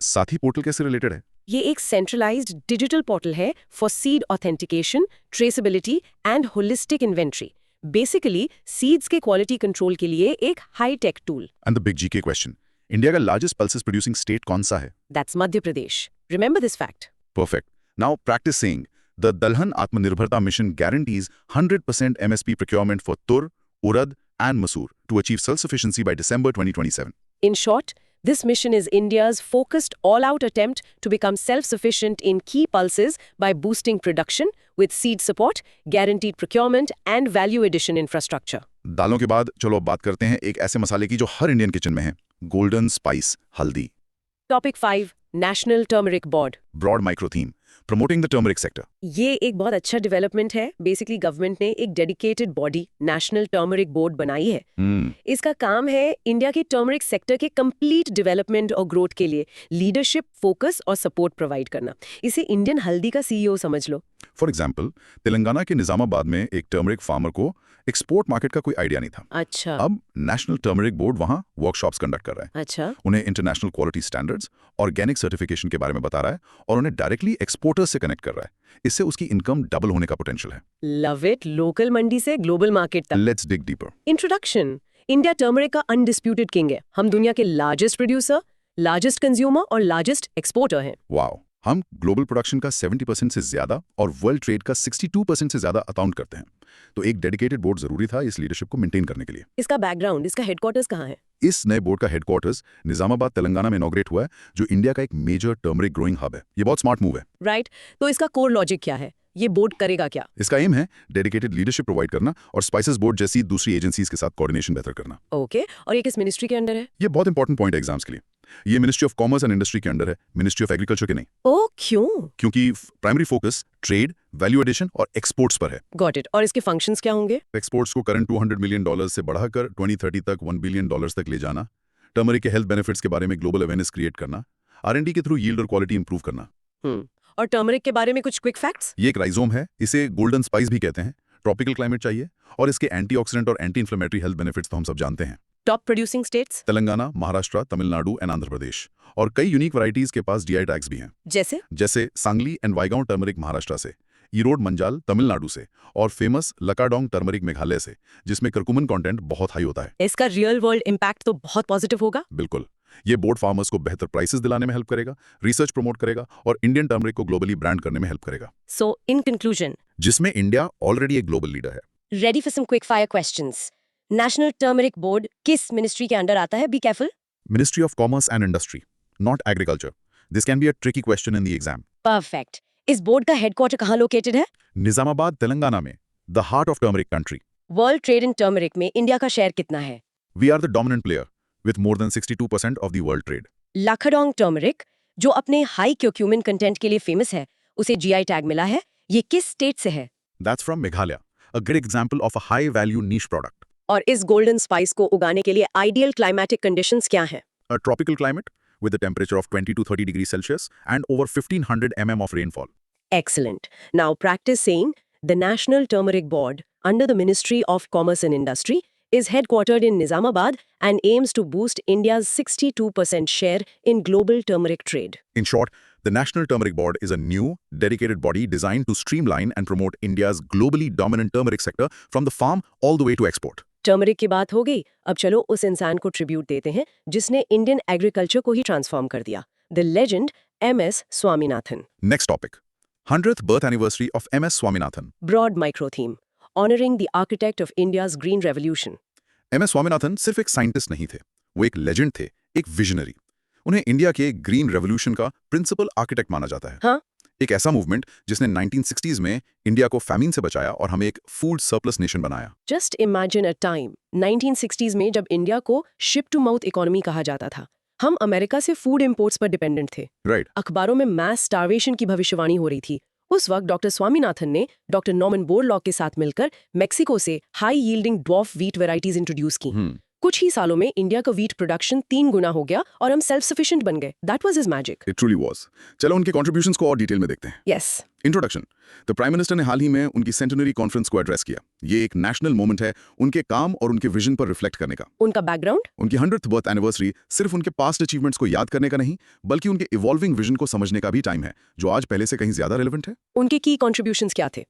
साथी पोर्टल कैसे रिलेटेड है? ये एक सेंट्रलाइज्ड डिजिटल पोर्टल है for seed authentication, traceability and holistic inventory. Basically seeds के क्वालिटी कंट्रोल के लिए एक high tech tool. And the big GK question, India का लार्जेस्ट पल्सेस प्रोड्यूसिंग स्टेट कौन सा है? That's Madhya Pradesh. Remember this fact. Perfect. Now practice saying, the Dalhan Atmanirbharta mission guarantees 100% MSP procurement for Tur, Urad and Masoor to achieve self-sufficiency by December 2027. In short, this mission is India's focused all-out attempt to become self-sufficient in key pulses by boosting production with seed support, guaranteed procurement and value addition infrastructure. दालों के बाद चलो अब बात करते हैं एक ऐसे मसाले की जो हर इंडियन किचन में है, गोल्डन स्पाइस हल्दी। Topic 5, National Turmeric Board. Broad micro theme, promoting the turmeric sector. ये एक बहुत अच्छा डेवलपमेंट है। बेसिकली गवर्नमेंट ने एक dedicated body national turmeric board बनाई है। इसका काम है इंडिया के टर्मरिक सेक्टर के कंप्लीट डेवलपमेंट और ग्रोथ के लिए लीडरशिप, फोकस और सपोर्ट प्रोवाइड करना। इसे इंडियन हल्दी का CEO समझ लो। फॉर एग्जाम्पल, तेलंगाना के निजामाबाद में एक टर्मरिक फार्मर को एक्सपोर्ट मार्केट का कोई आइडिया नहीं था। अच्छा। अब नेशनल टर्मरिक बोर्ड वहां वर्कशॉप्स कंडक्ट कर रहा है। अच्छा। उन्हें international quality standards, organic certification के बारे में बता रहा है और उन्हें डायरेक्टली एक्सपोर्टर्स से कनेक्ट कर रहा है। इससे उसकी इनकम डबल होने का पोटेंशियल है। Love it. लोकल मंडी से ग्लोबल मार्केट तक। Let's dig deeper. Introduction. India turmeric का अनडिस्प्यूटेड किंग है। हम दुनिया के लार्जेस्ट प्रोड्यूसर, लार्जेस्ट कंज्यूमर और लार्जेस्ट एक्सपोर्टर हैं। वाओ। हम ग्लोबल प्रोडक्शन का 70% से ज्यादा और वर्ल्ड ट्रेड का 62% से ज्यादा अकाउंट करते हैं। तो एक डेडिकेटेड बोर्ड जरूरी था इस लीडरशिप को मेंटेन करने के लिए। इसका बैकग्राउंड, इसका हेडक्वार्टर्स कहाँ है? इस नए बोर्ड का हेडक्वार्टर्स निजामाबाद तेलंगाना में इनॉग्रेट हुआ है, जो इंडिया का एक मेजर टर्मरिक ग्रोइंग हब है। ये बहुत स्मार्ट मूव है। राइट। तो इसका कोर लॉजिक क्या है? ये बोर्ड करेगा क्या? इसका एम है डेडिकेटेड लीडरशिप प्रोवाइड करना और स्पाइसेस बोर्ड जैसी दूसरी एजेंसीज के साथ कोऑर्डिनेशन बेहतर करना। ओके। और ये किस मिनिस्ट्री के अंडर है? ये बहुत इंपॉर्टेंट पॉइंट है एग्जाम्स के लिए। ये ministry of commerce and industry के अंडर है, मिनिस्ट्री ऑफ एग्रीकल्चर के नहीं। ओ, क्यों? क्योंकि primary focus trade, value addition और एक्सपोर्ट्स पर है। Got it. और इसके फंक्शंस क्या होंगे? एक्सपोर्ट्स को करंट $200 मिलियन से बढ़ाकर 2030 तक $1 बिलियन तक ले जाना, टर्मरिक के हेल्थ बेनिफिट्स के बारे में ग्लोबल अवेयरनेस क्रिएट करना, R&D के थ्रू यील्ड और क्वालिटी इंप्रूव करना। और टर्मरिक के बारे में कुछ क्विक फैक्ट्स? ये एक राइजोम है, इसे गोल्डन स्पाइस भी कहते हैं। ट्रॉपिकल क्लाइमेट चाहिए और इसके एंटीऑक्सीडेंट और एंटी इन्फ्लेमेटरी हेल्थ बेनिफिट्स तो हम सब जानते हैं। Top producing states? Telangana, Maharashtra, Tamil Nadu and Andhra Pradesh. और कई यूनिक वैरायटीज के पास GI टैग्स भी हैं। जैसे सांगली एंड वाईगांव टर्मरिक महाराष्ट्र से, ईरोड मंजाल तमिलनाडु से और फेमस लकाडोंग टर्मरिक मेघालय से, जिसमें करकुमन कंटेंट बहुत हाई होता है। इसका रियल वर्ल्ड इंपैक्ट तो बहुत पॉजिटिव होगा। बिल्कुल। ये बोर्ड फार्मर्स को बेहतर प्राइसेस दिलाने में हेल्प करेगा, रिसर्च प्रमोट करेगा और इंडियन टर्मरिक को ग्लोबली ब्रांड करने में हेल्प करेगा। सो इन कंक्लूजन, जिसमें इंडिया ऑलरेडी एक ग्लोबल लीडर है। Ready for some quick fire questions. National turmeric board किस मिनिस्ट्री के अंडर आता है? Be careful. Ministry of commerce and industry, not agriculture. This can be a tricky question in the exam. Perfect. इस board का headquarter कहाँ located है? निजामाबाद, तेलंगाना में, the heart of turmeric country. World trade in turmeric में India का share कितना है? We are the dominant player with more than 62% of the world trade. Lakadong turmeric, जो अपने हाई क्यूक्यूमिन कंटेंट के लिए फेमस है, उसे GI टैग मिला है। ये किस स्टेट से है? That's from Meghalaya, a great example of a high-value niche product. और इस गोल्डन स्पाइस को उगाने के लिए आइडियल क्लाइमेटिक कंडीशंस क्या हैं? A tropical climate with a temperature of 20 to 30 degrees Celsius and over 1500 mm of rainfall. Excellent. Now practice saying the National Turmeric Board under the Ministry of Commerce and Industry is headquartered in Nizamabad and aims to boost India's 62% share in global turmeric trade. In short, the National Turmeric Board is a new, dedicated body designed to streamline and promote India's globally dominant turmeric sector from the farm all the way to export. Turmeric की बात हो गई, अब चलो उस इंसान को tribute देते हैं जिसने इंडियन एग्रीकल्चर को ही ट्रांसफॉर्म कर दिया, the legend MS Swaminathan. Next topic, 100th birth anniversary of MS Swaminathan. Broad micro theme, honouring the architect of India's green revolution. MS Swaminathan सिर्फ एक साइंटिस्ट नहीं थे, वो एक लेजेंड थे, एक विजनरी. उन्हें इंडिया के ग्रीन रेवोल्यूशन का प्रिंसिपल आर्किटेक्ट माना जाता है. हाँ, एक ऐसा मूवमेंट जिसने 1960s में इंडिया को फैमिन से बचाया और हमें एक फूड सरप्लस नेशन बनाया. Just imagine a time 1960s में जब इंडिया को शिप टू माउथ इकोनॉमी कहा जाता था. हम अमेरिका से फूड इंपोर्ट्स पर डिपेंडेंट थे. राइट. अखबारों में मैस स्टार्वेशन की भविष्यवाणी हो रही थी. उस वक्त डॉक्टर स्वामीनाथन ने डॉक्टर नॉर्मन बोरलॉग के साथ मिलकर मेक्सिको से high yielding dwarf wheat varieties introduce की. कुछ ही सालों में इंडिया का व्हीट प्रोडक्शन 3 गुना हो गया और हम सेल्फ सफिशिएंट बन गए. That was his magic. It truly was. चलो उनके कंट्रीब्यूशंस को और डिटेल में देखते हैं. Yes. Introduction. The prime minister ने हाल ही में उनकी सेंटेनरी कॉन्फ्रेंस को एड्रेस किया. ये एक नेशनल मोमेंट है उनके काम और उनके विजन पर रिफ्लेक्ट करने का. उनका बैकग्राउंड. उनकी 100th बर्थ एनिवर्सरी सिर्फ उनके पास्ट अचीवमेंट्स को याद करने का नहीं, बल्कि उनके इवॉल्विंग विजन को समझने का भी टाइम है, जो आज पहले से कहीं ज्यादा रेलेवेंट है. उनके की कंट्रीब्यूशंस क्या थे?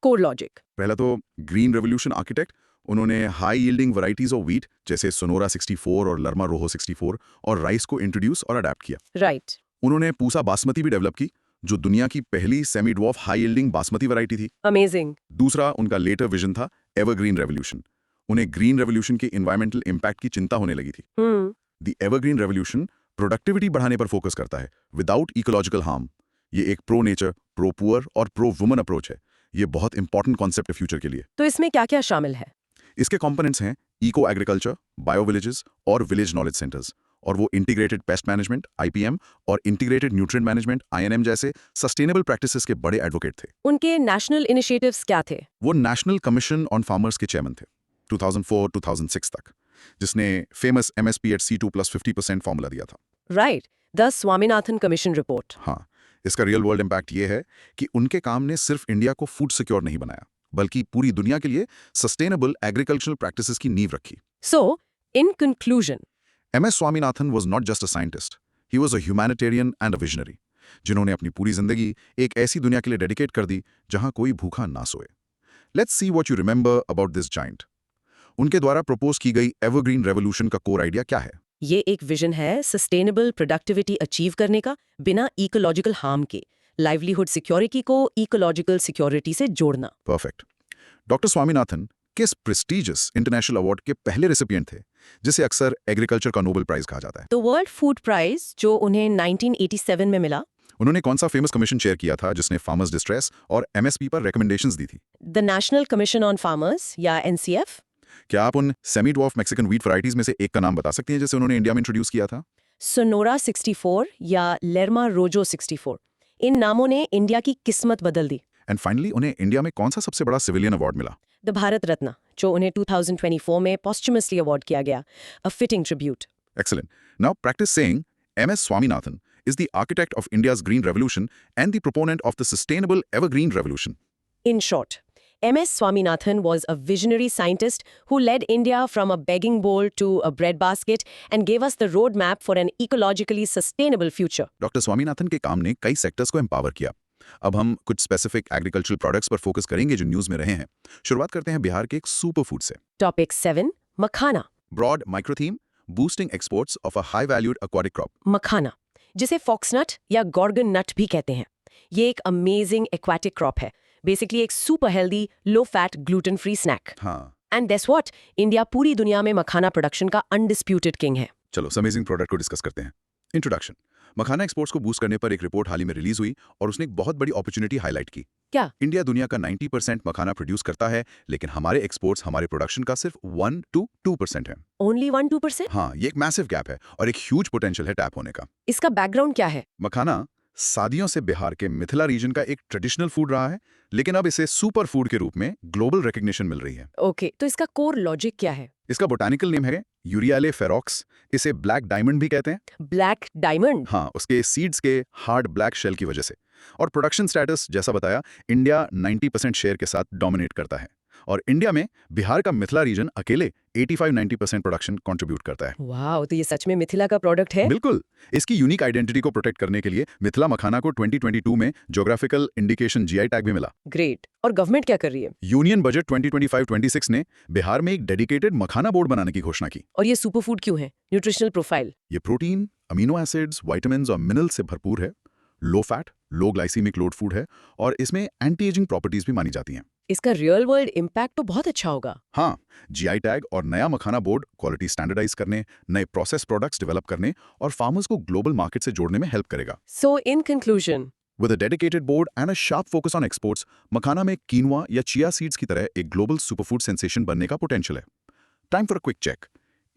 Core logic. पहला तो ग्रीन रेवोल्यूशन आर्किटेक्ट. उन्होंने high yielding varieties of wheat जैसे सोनोरा 64 और लर्मा रोहो 64 और राइस को इंट्रोड्यूस और अडेप्ट किया. राइट. उन्होंने पूसा बासमती भी डेवलप की, जो दुनिया की पहली semi dwarf high yielding basmati variety थी. अमेजिंग. दूसरा उनका लेटर विजन था एवरग्रीन रेवोल्यूशन. उन्हें ग्रीन रेवोल्यूशन के इन्वायरमेंटल इम्पैक्ट की चिंता होने लगी थी. द एवरग्रीन रेवोल्यूशन प्रोडक्टिविटी बढ़ाने पर फोकस करता है विदाउट इकोलॉजिकल हार्म. ये एक प्रो नेचर, प्रो पुअर और प्रो वुमन अप्रोच है. ये बहुत इंपॉर्टेंट कॉन्सेप्ट है फ्यूचर के लिए. तो इसमें क्या क्या शामिल है? इसके कंपोनेंट्स हैं इको एग्रीकल्चर, बायो विलेजेस और विलेज नॉलेज सेंटर्स. और वो इंटीग्रेटेड पेस्ट मैनेजमेंट IPM और इंटीग्रेटेड न्यूट्रिएंट मैनेजमेंट INM जैसे सस्टेनेबल प्रैक्टिसेस के बड़े एडवोकेट थे. उनके नेशनल इनिशिएटिव्स क्या थे? वो नेशनल कमीशन ऑन फार्मर्स के चेयरमैन थे 2004-2006 तक, जिसने famous MSP at C2 plus 50% formula दिया था. Right. The Swaminathan commission report. हाँ, इसका रियल वर्ल्ड इम्पैक्ट ये है कि उनके काम ने सिर्फ इंडिया को फूड सिक्योर नहीं बनाया, बल्कि पूरी दुनिया के लिए सस्टेनेबल एग्रीकल्चरल प्रैक्टिसेस की नींव रखी. So, in conclusion, MS Swaminathan was not just a scientist, he was a humanitarian and a visionary, जिन्होंने अपनी पूरी जिंदगी एक ऐसी दुनिया के लिए डेडिकेट कर दी जहां कोई भूखा ना सोए. Let's see what you remember about this giant. उनके द्वारा प्रपोज की गई एवरग्रीन रेवोल्यूशन का कोर आइडिया क्या है? ये एक विजन है सस्टेनेबल प्रोडक्टिविटी अचीव करने का बिना इकोलॉजिकल हार्म के. लाइवलीहुड सिक्योरिटी को इकोलॉजिकल सिक्योरिटी से जोड़ना. परफेक्ट. डॉक्टर स्वामीनाथन किस प्रेस्टिजियस इंटरनेशनल अवार्ड के पहले रेसिपिएंट थे, जिसे अक्सर एग्रीकल्चर का नोबेल प्राइज कहा जाता है? तो वर्ल्ड फूड प्राइज, जो उन्हें 1987 में मिला. उन्होंने कौन सा फेमस कमीशन चेयर किया था जिसने फार्मर्स डिस्ट्रेस और MSP पर रिकमेंडेशंस दी थी? The national commission on farmers या NCF. क्या आप उन semi dwarf Mexican wheat varieties में से एक का नाम बता सकती हैं जिसे उन्होंने इंडिया में इंट्रोड्यूस किया था? सोनोरा 64 या लर्मा रोजो 64. इन नामों ने इंडिया की किस्मत बदल दी. एंड फाइनली उन्हें इंडिया में कौन सा सबसे बड़ा सिविलियन अवार्ड मिला? द भारत रत्न, जो उन्हें 2024 में पोस्टमसली अवार्ड किया गया. अ fitting tribute. Excellent. Now practice saying MS Swaminathan is the architect of India's green revolution and the proponent of the sustainable evergreen revolution. In short, MS Swaminathan was a visionary scientist who led India from a begging bowl to a breadbasket and gave us the roadmap for an ecologically sustainable future. Doctor Swaminathan के काम ने कई sectors को empower किया. अब हम कुछ specific agricultural products पर फोकस करेंगे जो न्यूज में रहे हैं. शुरुआत करते हैं बिहार के एक सुपर फूड से. Topic 7. Makhana. Broad micro theme, boosting exports of a high valued aquatic crop. Makhana, जिसे फॉक्सनट या गॉर्गन नट भी कहते हैं. ये एक अमेजिंग एक्वाटिक क्रॉप है. बेसिकली एक super healthy, low fat, gluten free snack. हाँ. And guess what? इंडिया पूरी दुनिया में मखाना प्रोडक्शन का अनडिस्प्यूटेड किंग है. चलो अमेजिंग प्रोडक्ट को डिस्कस करते हैं. इंट्रोडक्शन. मखाना एक्सपोर्ट्स को बूस्ट करने पर एक रिपोर्ट हाल ही में रिलीज हुई और उसने एक बहुत बड़ी अपॉर्चुनिटी हाईलाइट की. क्या? इंडिया दुनिया का 90% मखाना प्रोड्यूस करता है, लेकिन हमारे एक्सपोर्ट्स हमारे प्रोडक्शन का सिर्फ 1 to 2% है. Only 1-2%? हाँ, ये एक मैसिव गैप है और एक ह्यूज पोटेंशियल है टैप होने का. इसका बैकग्राउंड क्या है? मखाना सदियों से बिहार के मिथिला रीजन का एक ट्रेडिशनल फूड रहा है, लेकिन अब इसे सुपर फूड के रूप में ग्लोबल रिकग्निशन मिल रही है। ओके, तो इसका कोर लॉजिक क्या है? इसका बोटानिकल नेम है यूरियाले फेरोक्स। इसे ब्लैक डायमंड भी कहते हैं। Black diamond? हाँ, उसके सीड्स के हार्ड ब्लैक शेल की वजह से। और प्रोडक्शन स्टेटस जैसा बताया, इंडिया 90% शेयर के साथ डोमिनेट करता है। और इंडिया में बिहार का मिथिला रीजन अकेले 85-90% प्रोडक्शन कंट्रीब्यूट करता है। वाह, तो ये सच में मिथिला का प्रोडक्ट है? बिल्कुल। इसकी यूनिक आइडेंटिटी को प्रोटेक्ट करने के लिए मिथिला मखाना को 2022 में ज्योग्राफिकल इंडिकेशन जीआई टैग भी मिला। ग्रेट। और गवर्नमेंट क्या कर रही है? यूनियन बजट 2025-26 ने बिहार में एक डेडिकेटेड मखाना बोर्ड बनाने की घोषणा की। और ये सुपर फूड क्यों है? Nutritional profile? ये प्रोटीन, अमीनो एसिड्स, विटामिन्स और मिनरल्स से भरपूर है, लो फैट, लो ग्लाइसीमिक लोड फूड है और इसमें एंटी एजिंग प्रॉपर्टीज भी मानी जाती हैं। इसका रियल वर्ल्ड इम्पैक्ट तो बहुत अच्छा होगा। हाँ, जीआई टैग और नया मखाना बोर्ड क्वालिटी स्टैंडर्डाइज करने, नए प्रोसेस प्रोडक्ट्स डेवलप करने और फार्मर्स को ग्लोबल मार्केट से जोड़ने में हेल्प करेगा। So in conclusion, With a dedicated board and a sharp focus on exports, मखाना में कीनवा या चिया सीड्स की तरह एक ग्लोबल सुपरफूड सेंसेशन बनने का पोटेंशियल है। Time for a quick check.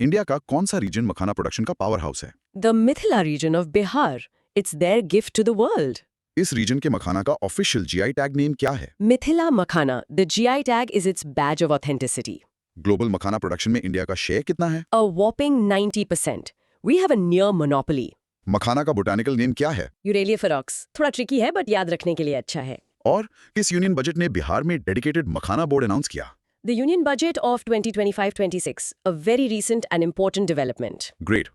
India का कौन सा रीजन मखाना प्रोडक्शन का पावर हाउस है? The Mithila region of Bihar. It's their gift to the world. इस रीजन के मखाना का ऑफिशियल जीआई टैग नेम क्या है? Mithila makhana. The GI tag is its badge of authenticity. Global makhana production में इंडिया का शेयर कितना है? A whopping 90%. We have a near monopoly. मखाना का बोटानिकल नेम क्या है? यूरेलिया फेरोक्स। थोड़ा ट्रिकी है बट याद रखने के लिए अच्छा है। और किस यूनियन बजट ने बिहार में डेडिकेटेड मखाना बोर्ड अनाउंस किया? The Union Budget of 2025-26, a very recent and important development. Great.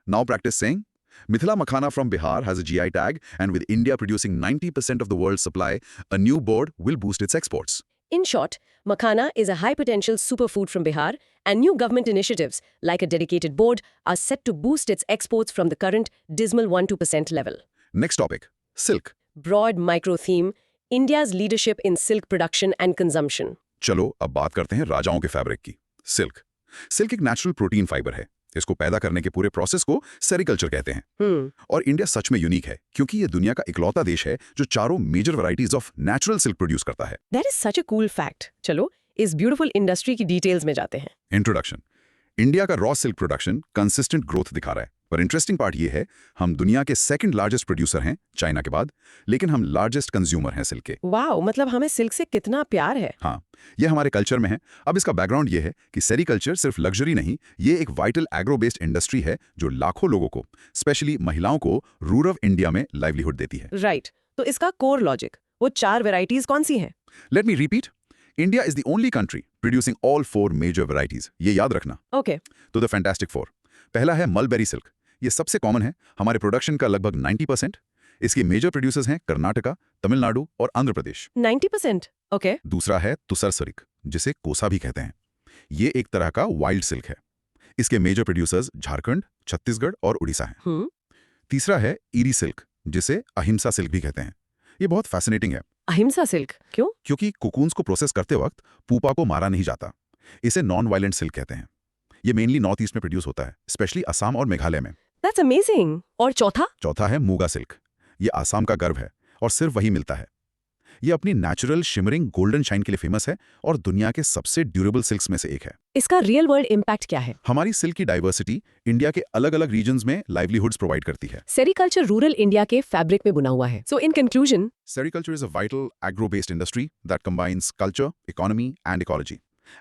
Now practice saying, Mithila Makhana from Bihar has a GI tag, and with India producing 90% of the world's supply, a new board will boost its exports. In short, makhana is a high-potential superfood from Bihar, and new government initiatives, like a dedicated board, are set to boost its exports from the current dismal 1-2% level. Next topic, silk. Broad micro-theme, India's leadership in silk production and consumption. चलो अब बात करते हैं राजाओं के fabric की। Silk. Silk एक natural protein fibre है। इसको पैदा करने के पूरे प्रोसेस को सेरिकल्चर कहते हैं। और इंडिया सच में यूनिक है क्योंकि ये दुनिया का इकलौता देश है जो चारों major varieties of natural silk produce करता है। That is such a cool fact. चलो इस ब्यूटीफुल इंडस्ट्री की डिटेल्स में जाते हैं। इंट्रोडक्शन। इंडिया का raw silk production consistent growth दिखा रहा है, पर इंटरेस्टिंग पार्ट ये है हम दुनिया के सेकंड लार्जेस्ट प्रोड्यूसर हैं चाइना के बाद, लेकिन हम लार्जेस्ट कंज्यूमर हैं सिल्क के। वाओ, मतलब हमें सिल्क से कितना प्यार है। हाँ, ये हमारे कल्चर में है। अब इसका बैकग्राउंड ये है कि सेरिकल्चर सिर्फ लग्जरी नहीं, ये एक वाइटल एग्रो बेस्ड इंडस्ट्री है जो लाखों लोगों को, स्पेशली महिलाओं को रूरल इंडिया में लाइवलीहुड देती है। राइट, तो इसका कोर लॉजिक, वो 4 वेराइटीज कौन सी हैं? Let me repeat, India is the only country producing all 4 major varieties. ये याद रखना। ओके। तो द फैंटास्टिक 4। पहला है मलबेरी सिल्क। ये सबसे कॉमन है, हमारे प्रोडक्शन का लगभग 90%। इसके मेजर प्रोड्यूसर्स हैं कर्नाटका, तमिलनाडु और आंध्र प्रदेश। 90%? ओके। दूसरा है तुसर सरिक, जिसे कोसा भी कहते हैं। ये एक तरह का वाइल्ड सिल्क है। इसके मेजर प्रोड्यूसर्स झारखंड, छत्तीसगढ़ और उड़ीसा हैं। तीसरा है ईरी सिल्क, जिसे अहिंसा सिल्क भी कहते हैं। ये बहुत फैसिनेटिंग है। अहिंसा सिल्क क्यों? क्योंकि कोकून्स को प्रोसेस करते वक्त पूपा को मारा नहीं जाता। इसे नॉन वायलेंट सिल्क कहते हैं। ये मेनली नॉर्थ ईस्ट में प्रोड्यूस होता है, स्पेशली असम और मेघालय में। That's amazing. और चौथा? चौथा है मूगा सिल्क। ये आसाम का गर्व है और सिर्फ वही मिलता है। ये अपनी नेचुरल शिमरिंग गोल्डन शाइन के लिए फेमस है और दुनिया के सबसे ड्यूरेबल सिल्क्स में से एक है। इसका रियल वर्ल्ड इम्पैक्ट क्या है? हमारी सिल्क की डाइवर्सिटी इंडिया के अलग अलग रीजन्स में लाइवलीहुड्स प्रोवाइड करती है। सेरिकल्चर रूरल इंडिया के फैब्रिक में बुना हुआ है। So in conclusion, sericulture is a vital agro based industry that combines culture, economy and ecology,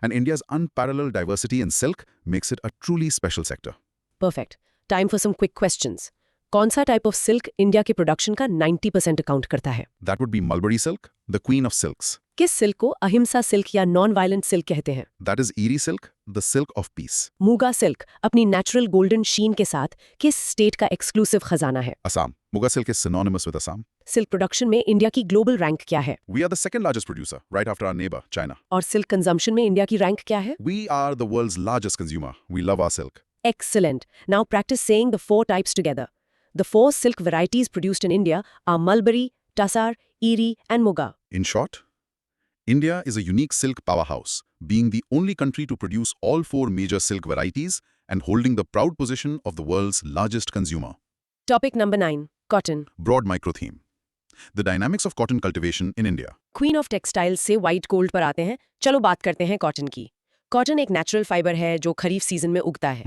and India's unparalleled diversity in silk makes it a truly special sector. Perfect. Time for some quick questions. कौन सा type of silk India के production का 90% account करता है? That would be mulberry silk, the queen of silks. किस silk को अहिंसा silk या नॉन वायलेंट सिल्क कहते हैं? That is eerie silk, the silk of peace. Muga silk अपनी नेचुरल गोल्डन शीन के साथ किस स्टेट का एक्सक्लूसिव खजाना है? Assam. Muga silk is synonymous with Assam. Silk production में इंडिया की ग्लोबल रैंक क्या है? We are the second largest producer, right after our neighbor, China. और सिल्क कंजम्पशन में इंडिया की रैंक क्या है? We are the world's largest consumer. We love our silk. Excellent. Now practice saying the 4 types together. The 4 silk varieties produced in India are mulberry, tussar, erie, and muga. In short, India is a unique silk powerhouse, being the only country to produce all 4 major silk varieties and holding the proud position of the world's largest consumer. Topic number 9. Cotton. Broad micro theme. The dynamics of cotton cultivation in India. Queen of textiles से white gold पर आते हैं। चलो बात करते हैं cotton की। Cotton एक नेचुरल फाइबर है जो खरीफ सीजन में उगता है।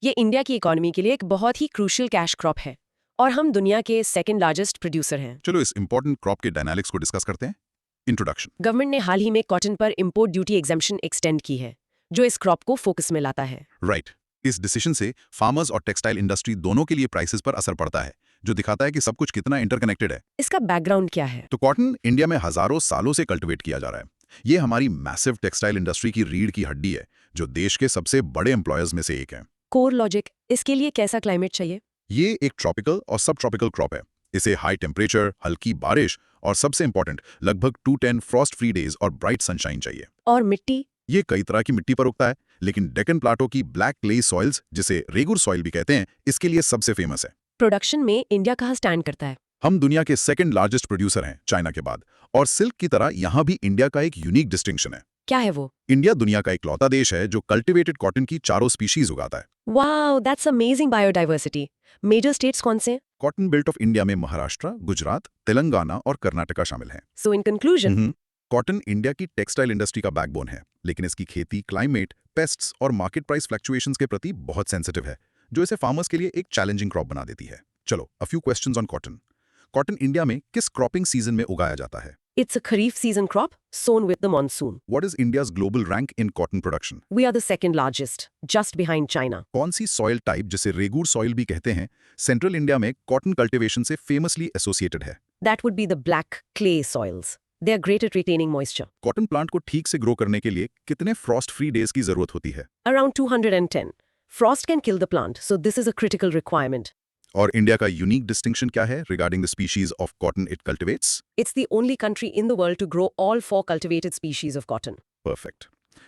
ये इंडिया की इकोनॉमी के लिए एक बहुत ही क्रूशियल कैश क्रॉप है और हम दुनिया के सेकंड लार्जेस्ट प्रोड्यूसर हैं। चलो इस इंपॉर्टेंट क्रॉप के डायनामिक्स को डिस्कस करते हैं। इंट्रोडक्शन। गवर्नमेंट ने हाल ही में कॉटन पर इंपोर्ट ड्यूटी एग्जेम्पशन एक्सटेंड की है, जो इस क्रॉप को फोकस में लाता है। राइट। इस डिसीजन से फार्मर्स और टेक्सटाइल इंडस्ट्री दोनों के लिए प्राइसेस पर असर पड़ता है, जो दिखाता है कि सब कुछ कितना इंटरकनेक्टेड है। इसका बैकग्राउंड क्या है? तो कॉटन इंडिया में हजारों सालों से कल्टिवेट किया जा रहा है। ये हमारी मैसिव टेक्सटाइल इंडस्ट्री की रीढ़ की हड्डी है, जो देश के सबसे बड़े एम्प्लॉयर्स में से एक है। कोर लॉजिक, इसके लिए कैसा क्लाइमेट चाहिए? ये एक ट्रॉपिकल और सब ट्रॉपिकल क्रॉप है। इसे हाई टेम्परेचर, हल्की बारिश और सबसे इंपॉर्टेंट लगभग 210 फ्रॉस्ट फ्री डेज और ब्राइट सनशाइन चाहिए। और मिट्टी? ये कई तरह की मिट्टी पर उगता है, लेकिन डेक्कन प्लाटो की ब्लैक क्ले सॉइल्स, जिसे रेगुर सॉइल भी कहते हैं, इसके लिए सबसे फेमस है। प्रोडक्शन में इंडिया कहाँ स्टैंड करता है? हम दुनिया के सेकंड लार्जेस्ट प्रोड्यूसर हैं चाइना के बाद, और सिल्क की तरह यहाँ भी इंडिया का एक यूनिक डिस्टिंक्शन है। क्या है वो? इंडिया दुनिया का इकलौता देश है जो कल्टिवेटेड कॉटन की चारों स्पीशीज उगाता है। Wow, that's amazing biodiversity. Major states कौन से? कॉटन बेल्ट ऑफ इंडिया में महाराष्ट्र, गुजरात, तेलंगाना और कर्नाटका शामिल हैं। सो इन कंक्लूजन, कॉटन इंडिया की टेक्सटाइल इंडस्ट्री का बैकबोन है, लेकिन इसकी खेती क्लाइमेट, पेस्ट्स और मार्केट प्राइस फ्लक्चुएशंस के प्रति बहुत सेंसिटिव है, जो इसे फार्मर्स के लिए एक चैलेंजिंग क्रॉप बना देती है। चलो, a few questions on cotton. Cotton India में किस क्रॉपिंग सीजन में उगाया जाता है? it's a kharif season crop sown with the monsoon. What is India's global rank in cotton production? We are the second largest, just behind China. कौन सी soil type, जिसे regur soil भी कहते हैं, सेंट्रल इंडिया में कॉटन कल्टीवेशन से famously associated है? That would be the black clay soils. They are great at retaining moisture. Cotton plant को ठीक से ग्रो करने के लिए कितने फ्रॉस्ट फ्री डेज की जरूरत होती है? Around 210. Frost can kill the plant, so this is a critical requirement. और इंडिया का यूनिक डिस्टिंक्शन क्या है regarding the species of cotton it cultivates? It's the only country in the world to grow all 4 cultivated species of cotton. Perfect.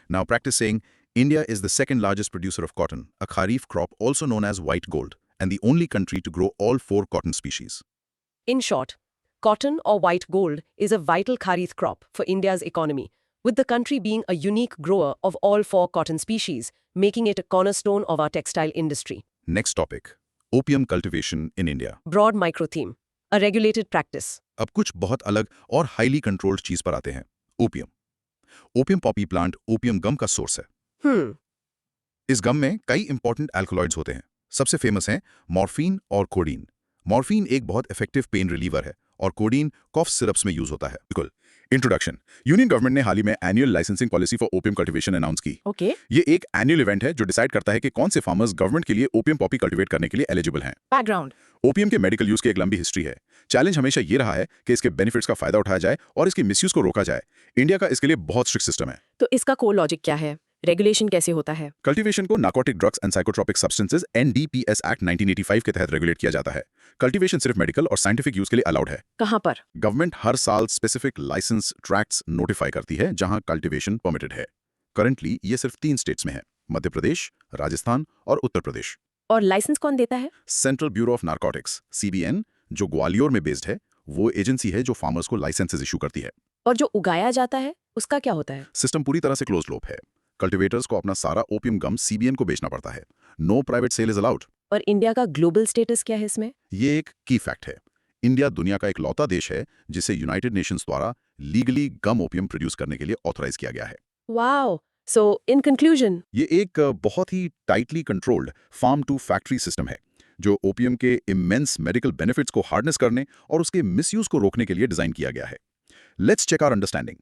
Now practice saying India is the second largest producer of cotton, a kharif crop also known as white gold, and the only country to grow all 4 cotton species. In short, cotton or white gold is a vital kharif crop for India's economy, with the country being a unique grower of all 4 cotton species, making it a cornerstone of our textile industry. Next topic. Opium cultivation in India. Broad micro theme, a regulated practice. अब कुछ बहुत अलग और highly controlled चीज पर आते हैं। Opium. Opium poppy plant opium gum का सोर्स है। इस गम में कई इंपॉर्टेंट एल्कोलॉइड्स होते हैं। सबसे फेमस हैं मॉर्फिन और कोडीन। मॉर्फिन एक बहुत इफेक्टिव पेन रिलीवर है और कोडीन कॉफ सिरप्स में यूज होता है। बिल्कुल। इंट्रोडक्शन। यूनियन गवर्नमेंट ने हाल ही में annual licensing policy for opium cultivation announce की। Okay. ये एक एनुअल इवेंट है जो डिसाइड करता है कि कौन से फार्मर्स गवर्नमेंट के लिए ओपियम पॉपी कल्टीवेट करने के लिए एलिजिबल हैं। Background. ओपियम के मेडिकल यूज की एक लंबी हिस्ट्री है। चैलेंज हमेशा ये रहा है कि इसके बेनिफिट्स का फायदा उठाया जाए और इसके मिसयूज को रोका जाए। इंडिया का इसके लिए बहुत स्ट्रिक्ट सिस्टम है। तो इसका कोर लॉजिक क्या है? रेगुलेशन कैसे होता है? कल्टीवेशन को narcotic drugs and psychotropic substances NDPS act 1985 के तहत रेगुलेट किया जाता है। कल्टीवेशन सिर्फ मेडिकल और साइंटिफिक यूज के लिए अलाउड है। कहाँ पर? गवर्नमेंट हर साल स्पेसिफिक लाइसेंस ट्रैक्ट्स नोटिफाई करती है जहां कल्टीवेशन परमिटेड है। करंटली ये सिर्फ 3 स्टेट्स में है, मध्य प्रदेश, राजस्थान और उत्तर प्रदेश। और लाइसेंस कौन देता है? Central bureau of narcotics CBN, जो ग्वालियर में बेस्ड है, वो एजेंसी है जो फार्मर्स को लाइसेंसेज इशू करती है। और जो उगाया जाता है उसका क्या होता है? सिस्टम पूरी तरह से क्लोज लूप है। कल्टीवेटर्स को अपना सारा ओपियम गम CBN को बेचना पड़ता है। No private sale is allowed. और इंडिया का ग्लोबल स्टेटस क्या है इसमें? ये एक की फैक्ट है। इंडिया दुनिया का एक लौता देश है जिसे यूनाइटेड नेशंस द्वारा लीगली गम ओपियम प्रोड्यूस करने के लिए ऑथराइज किया गया है। वाओ, सो इन कंक्लूजन, ये एक बहुत ही tightly controlled farm to factory system है जो ओपियम के इमेंस मेडिकल बेनिफिट्स को हार्नेस करने और उसके मिसयूज को रोकने के लिए डिजाइन किया गया है। Let's check our understanding.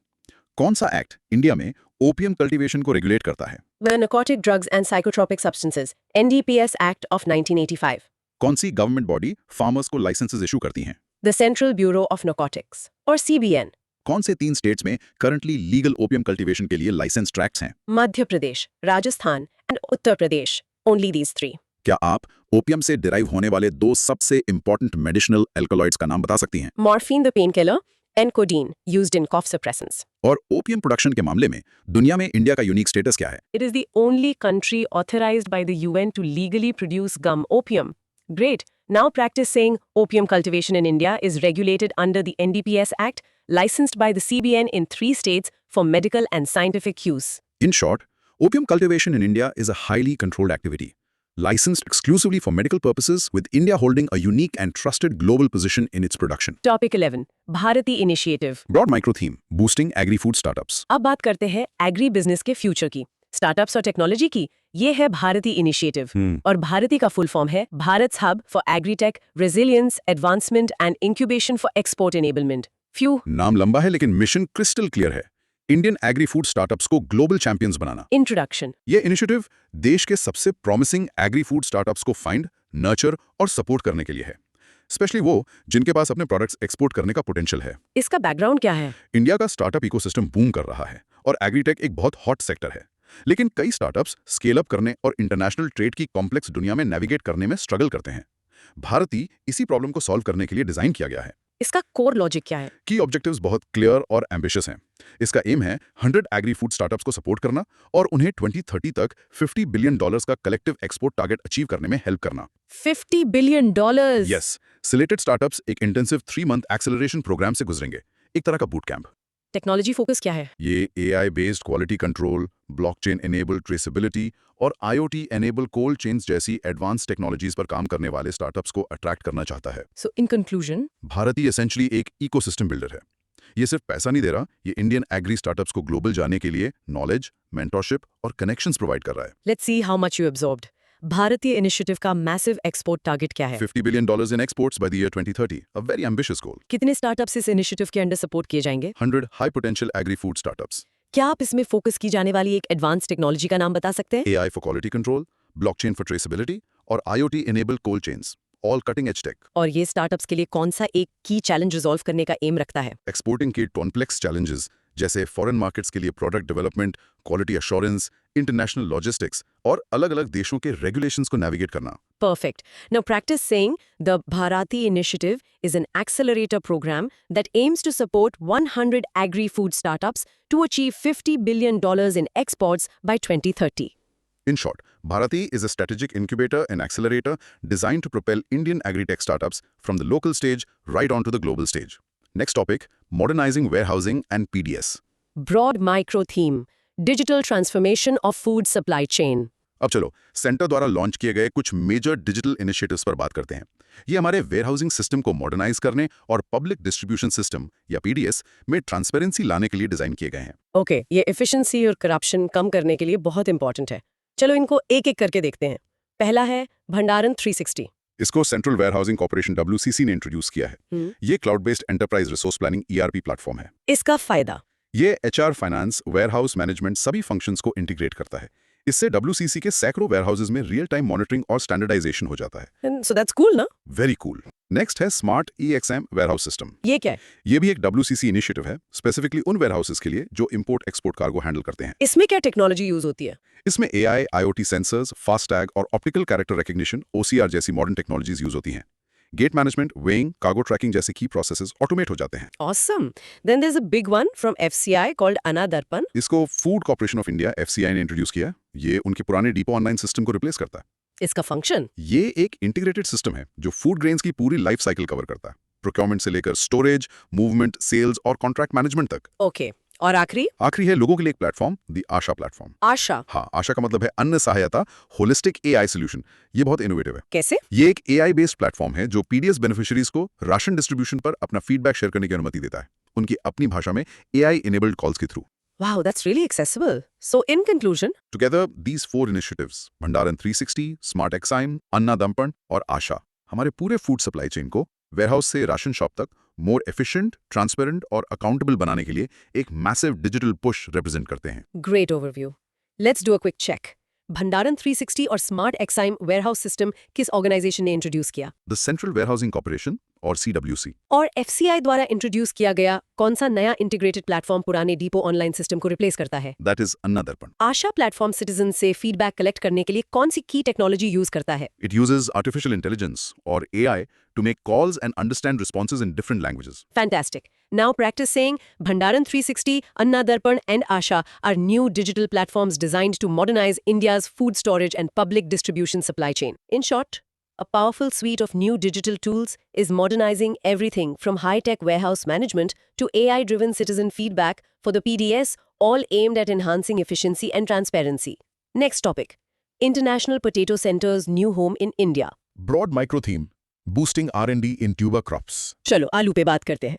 कौन सा एक्ट इंडिया में ओपियम कल्टीवेशन को रेगुलेट करता है? The Narcotic Drugs and Psychotropic Substances, NDPS Act of 1985. कौन सी गवर्नमेंट बॉडी फार्मर्स को लाइसेंसेस इशू करती हैं? The Central Bureau of Narcotics, or CBN. कौन से 3 स्टेट्स में करंटली लीगल ओपियम कल्टीवेशन के लिए लाइसेंस ट्रैक्ट्स हैं? Madhya Pradesh, Rajasthan and Uttar Pradesh. Only these 3. क्या आप ओपियम से डिराइव होने वाले 2 सबसे इंपॉर्टेंट मेडिसिनल एल्कोलॉइड्स का नाम बता सकती हैं? Morphine the painkiller and codeine used in cough suppressants. और ओपियम प्रोडक्शन के मामले में दुनिया में इंडिया का यूनिक स्टेटस क्या है? It is the only country authorized by the UN to legally produce gum opium. Great. Now practice saying opium cultivation in India is regulated under the NDPS Act, licensed by the CBN in 3 states for medical and scientific use. In short, opium cultivation in India is a highly controlled activity, licensed exclusively for medical purposes, with India holding a unique and trusted global position in its production. Topic 11. Bharati Initiative. Broad micro theme, boosting agri-food startups. अब बात करते हैं agri business के future की, startups और technology की। ये है भारती इनिशिएटिव और भारती का फुल फॉर्म है Bharat hub for agritech resilience advancement and incubation for export enablement. Few नाम लंबा है लेकिन मिशन क्रिस्टल क्लियर है, इंडियन एग्री फूड स्टार्टअप्स को ग्लोबल चैंपियंस बनाना। इंट्रोडक्शन। ये इनिशिएटिव देश के सबसे प्रॉमिसिंग एग्री फूड स्टार्टअप्स को फाइंड, नर्चर और सपोर्ट करने के लिए है, स्पेशली वो जिनके पास अपने प्रोडक्ट्स एक्सपोर्ट करने का पोटेंशियल है। इसका बैकग्राउंड क्या है? इंडिया का स्टार्टअप इकोसिस्टम बूम कर रहा है और एग्रीटेक एक बहुत हॉट सेक्टर है, लेकिन कई स्टार्टअप्स स्केल अप करने और इंटरनेशनल ट्रेड की कॉम्प्लेक्स दुनिया में नेविगेट करने में स्ट्रगल करते हैं। भारती इसी प्रॉब्लम को सॉल्व करने के लिए डिजाइन किया गया है। इसका कोर लॉजिक क्या है? की ऑब्जेक्टिव्स बहुत क्लियर और एम्बिशियस हैं। इसका एम है 100 एग्री फूड स्टार्टअप्स को सपोर्ट करना और उन्हें 2030 तक $50 बिलियन का कलेक्टिव एक्सपोर्ट टारगेट अचीव करने में हेल्प करना। $50 बिलियन? यस, सिलेक्टेड स्टार्टअप्स एक इंटेंसिव 3-month एक्सेलरेशन प्रोग्राम से गुजरेंगे, एक तरह का बूट कैंप। टेक्नोलॉजी फोकस क्या है? ये AI based quality control, blockchain enabled traceability और IoT एनेबल्ड कोल्ड चेन्स जैसी एडवांस टेक्नोलॉजीज पर काम करने वाले स्टार्टअप्स को अट्रैक्ट करना चाहता है। So in conclusion, Bharti essentially एक इकोसिस्टम बिल्डर है। ये सिर्फ पैसा नहीं दे रहा, ये इंडियन एग्री स्टार्टअप्स को ग्लोबल जाने के लिए नॉलेज, मेंटरशिप और कनेक्शंस प्रोवाइड कर रहा है। Let's see how much you absorbed. भारतीय इनिशिएटिव का मैसिव एक्सपोर्ट टारगेट क्या है? $50 billion in exports by the year 2030, a very ambitious goal. कितने स्टार्टअप्स इस इनिशिएटिव के अंडर सपोर्ट किए जाएंगे? 100 high potential agri food startups. क्या आप इसमें फोकस की जाने वाली एक एडवांस टेक्नोलॉजी का नाम बता सकते हैं? AI for quality control, blockchain for traceability और IoT enabled cold chains, all cutting edge tech. और ये स्टार्टअप्स के लिए कौन सा एक की चैलेंज रिजॉल्व करने का एम रखता है? एक्सपोर्टिंग के कॉम्प्लेक्स चैलेंजेस जैसे फॉरेन मार्केट्स के लिए product development, quality assurance, international logistics और अलग-अलग देशों के रेगुलेशंस को नेविगेट करना। Perfect. Now practice saying the Bharati initiative is an accelerator program that aims to support 100 agri-food startups to achieve $50 billion in exports by 2030. In short, Bharati is a strategic incubator and accelerator designed to propel Indian agri-tech startups from the local stage right onto the global stage. Next topic, modernizing warehousing and PDS. Broad micro theme, digital transformation of food supply chain. अब चलो centre द्वारा launch किए गए कुछ major digital initiatives पर बात करते हैं। ये हमारे वेयरहाउसिंग सिस्टम को मॉडर्नाइज करने और पब्लिक डिस्ट्रीब्यूशन सिस्टम या PDS में ट्रांसपेरेंसी लाने के लिए डिजाइन किए गए हैं। ओके, ये एफिशिएंसी और करप्शन कम करने के लिए बहुत इंपॉर्टेंट है। चलो इनको एक एक करके देखते हैं। पहला है भंडारण 360। इसको सेंट्रल वेयरहाउसिंग कॉर्पोरेशन WCC ने इंट्रोड्यूस किया है। ये cloud based enterprise resource planning ERP platform है। इसका फायदा? ये HR, फाइनेंस, वेयरहाउस मैनेजमेंट सभी फंक्शंस को इंटीग्रेट करता है। इससे WCC के सैकड़ों वेयरहाउसेज में रियल टाइम मॉनिटरिंग और स्टैंडर्डाइजेशन हो जाता है। सो दैट्स कूल ना? Very cool. नेक्स्ट है स्मार्ट EXM वेयरहाउस सिस्टम। ये क्या है? ये भी एक WCC इनिशिएटिव है, स्पेसिफिकली उन वेयरहाउसेज के लिए जो इंपोर्ट एक्सपोर्ट कार्गो हैंडल करते हैं। इसमें क्या टेक्नोलॉजी यूज होती है? इसमें AI, IoT सेंसर्स, फास्टैग और ऑप्टिकल कैरेक्टर रिकग्निशन OCR जैसी मॉडर्न टेक्नोलॉजीज यूज होती हैं। Gate management, weighing, cargo tracking जैसे की प्रोसेसेस ऑटोमेट हो जाते हैं। Awesome. Then there's a big one from FCI called Anna Darpan. इसको food corporation of India FCI ने इंट्रोड्यूस किया। ये उनके पुराने डिपो ऑनलाइन सिस्टम को रिप्लेस करता है। इसका फंक्शन? ये एक इंटीग्रेटेड सिस्टम है जो फूड ग्रेन्स की पूरी लाइफ साइकिल कवर करता है, प्रोक्योरमेंट से लेकर स्टोरेज, मूवमेंट, सेल्स और कॉन्ट्रैक्ट मैनेजमेंट तक। ओके, और आखिरी है लोगों के लिए एक प्लेटफॉर्म, द आशा प्लेटफॉर्म। आशा? हाँ, आशा का मतलब है अन्न सहायता होलिस्टिक AI सोल्यूशन। ये बहुत इनोवेटिव है। कैसे? ये एक AI बेस्ड प्लेटफॉर्म है जो PDS बेनिफिशियरीज को राशन डिस्ट्रीब्यूशन पर अपना फीडबैक शेयर करने की अनुमति देता है, उनकी अपनी भाषा में AI इनेबल्ड कॉल्स के through. Wow, that's really accessible. So in conclusion, Together, these 4 initiatives, Bhandaran 360, Smart XIM, Anna Dampan और आशा, हमारे पूरे फूड सप्लाई चेन को वेयरहाउस से राशन शॉप तक मोर एफिशिएंट, ट्रांसपेरेंट और अकाउंटेबल बनाने के लिए एक मैसिव डिजिटल पुश रिप्रेजेंट करते हैं। great overview. Let's do a quick check. भंडारण 360 और स्मार्ट एक्साइम वेयरहाउस सिस्टम किस ऑर्गेनाइजेशन ने इंट्रोड्यूस किया? द सेंट्रल वेयरहाउसिंग कॉर्पोरेशन और CWC। और FCI द्वारा इंट्रोड्यूस किया गया कौन सा नया इंटीग्रेटेड प्लेटफॉर्म पुराने डिपो ऑनलाइन सिस्टम को रिप्लेस करता है? दैट इज अन्ना दर्पण। आशा प्लेटफॉर्म सिटीजन से फीडबैक कलेक्ट करने के लिए कौन सी की टेक्नोलॉजी यूज करता है? इट यूजेस आर्टिफिशियल इंटेलिजेंस और AI to make calls and understand responses in different languages. Fantastic. Now practice saying Bhandaran 360, Anna Darpan and Asha are new digital platforms designed to modernize India's food storage and public distribution supply chain. In short, a powerful suite of new digital tools is modernizing everything from high-tech warehouse management to AI-driven citizen feedback for the PDS, all aimed at enhancing efficiency and transparency. Next topic. International Potato Center's new home in India. Broad micro theme, boosting R&D in tuber crops. चलो आलू पे बात करते हैं।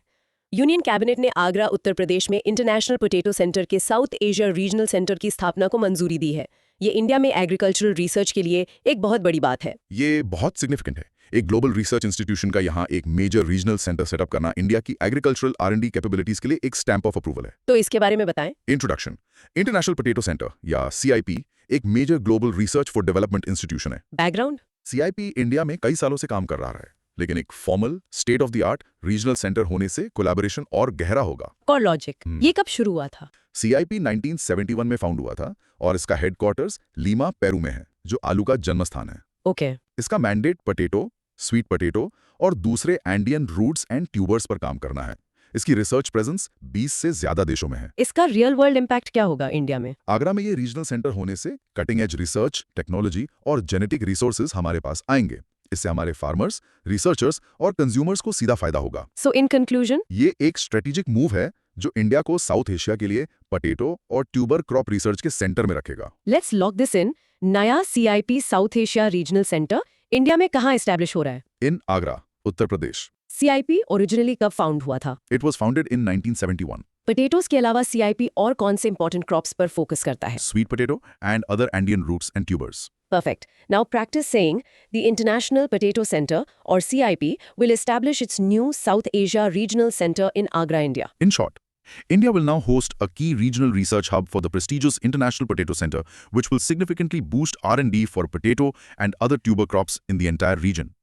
Union cabinet ने आगरा उत्तर प्रदेश में international potato centre के south Asia regional centre की स्थापना को मंजूरी दी है। ये इंडिया में एग्रीकल्चरल रिसर्च के लिए एक बहुत बड़ी बात है। ये बहुत सिग्निफिकेंट है। एक ग्लोबल रिसर्च इंस्टीट्यूशन का यहाँ एक मेजर रीजनल सेंटर सेटअप करना इंडिया की एग्रीकल्चरल R&D कैपेबिलिटीज के लिए एक स्टैंप ऑफ अप्रूवल है। तो इसके बारे में बताएं। इंट्रोडक्शन। इंटरनेशनल पोटैटो सेंटर या CIP एक major global research for development institution है। बैकग्राउंड। CIP इंडिया में कई सालों से काम कर रहा है, लेकिन एक formal state of the art regional centre होने से कोलैबोरेशन और गहरा होगा। और लॉजिक, ये कब शुरू हुआ था? CIP 1971 में फाउंड हुआ था और इसका हेडक्वार्टर्स लीमा, पेरू में है, जो आलू का जन्मस्थान है। ओके। इसका मैंडेट पोटैटो, स्वीट पोटैटो और दूसरे एंडियन रूट्स एंड ट्यूबर्स पर काम करना है। इसकी रिसर्च प्रेजेंस 20 से ज्यादा देशों में है। इसका रियल वर्ल्ड इम्पैक्ट क्या होगा इंडिया में? आगरा में ये रीजनल सेंटर होने से कटिंग एज रिसर्च, टेक्नोलॉजी और जेनेटिक रिसोर्सेज हमारे पास आएंगे। इससे हमारे फार्मर्स, रिसर्चर्स और कंज्यूमर्स को सीधा फायदा होगा। सो इन कंक्लूजन, ये एक स्ट्रेटेजिक मूव है जो इंडिया को साउथ एशिया के लिए पोटैटो और ट्यूबर क्रॉप रिसर्च के सेंटर में रखेगा। Let's lock this in. नया CIP south Asia regional centre India में कहाँ एस्टैब्लिश हो रहा है? इन आगरा, उत्तर प्रदेश। CIP ओरिजिनली कब फाउंड हुआ था? It was founded in 1971। Potatoes के अलावा CIP और कौन से इंपॉर्टेंट क्रॉप्स पर फोकस करता है? Sweet potato and other Andean roots and tubers. Perfect. Now practice saying the International Potato Center or CIP will establish its new South Asia Regional Center in Agra, India. In short, India will now host a key regional research hub for the prestigious International Potato Center, which will significantly boost R&D for potato and other tuber crops in the entire region.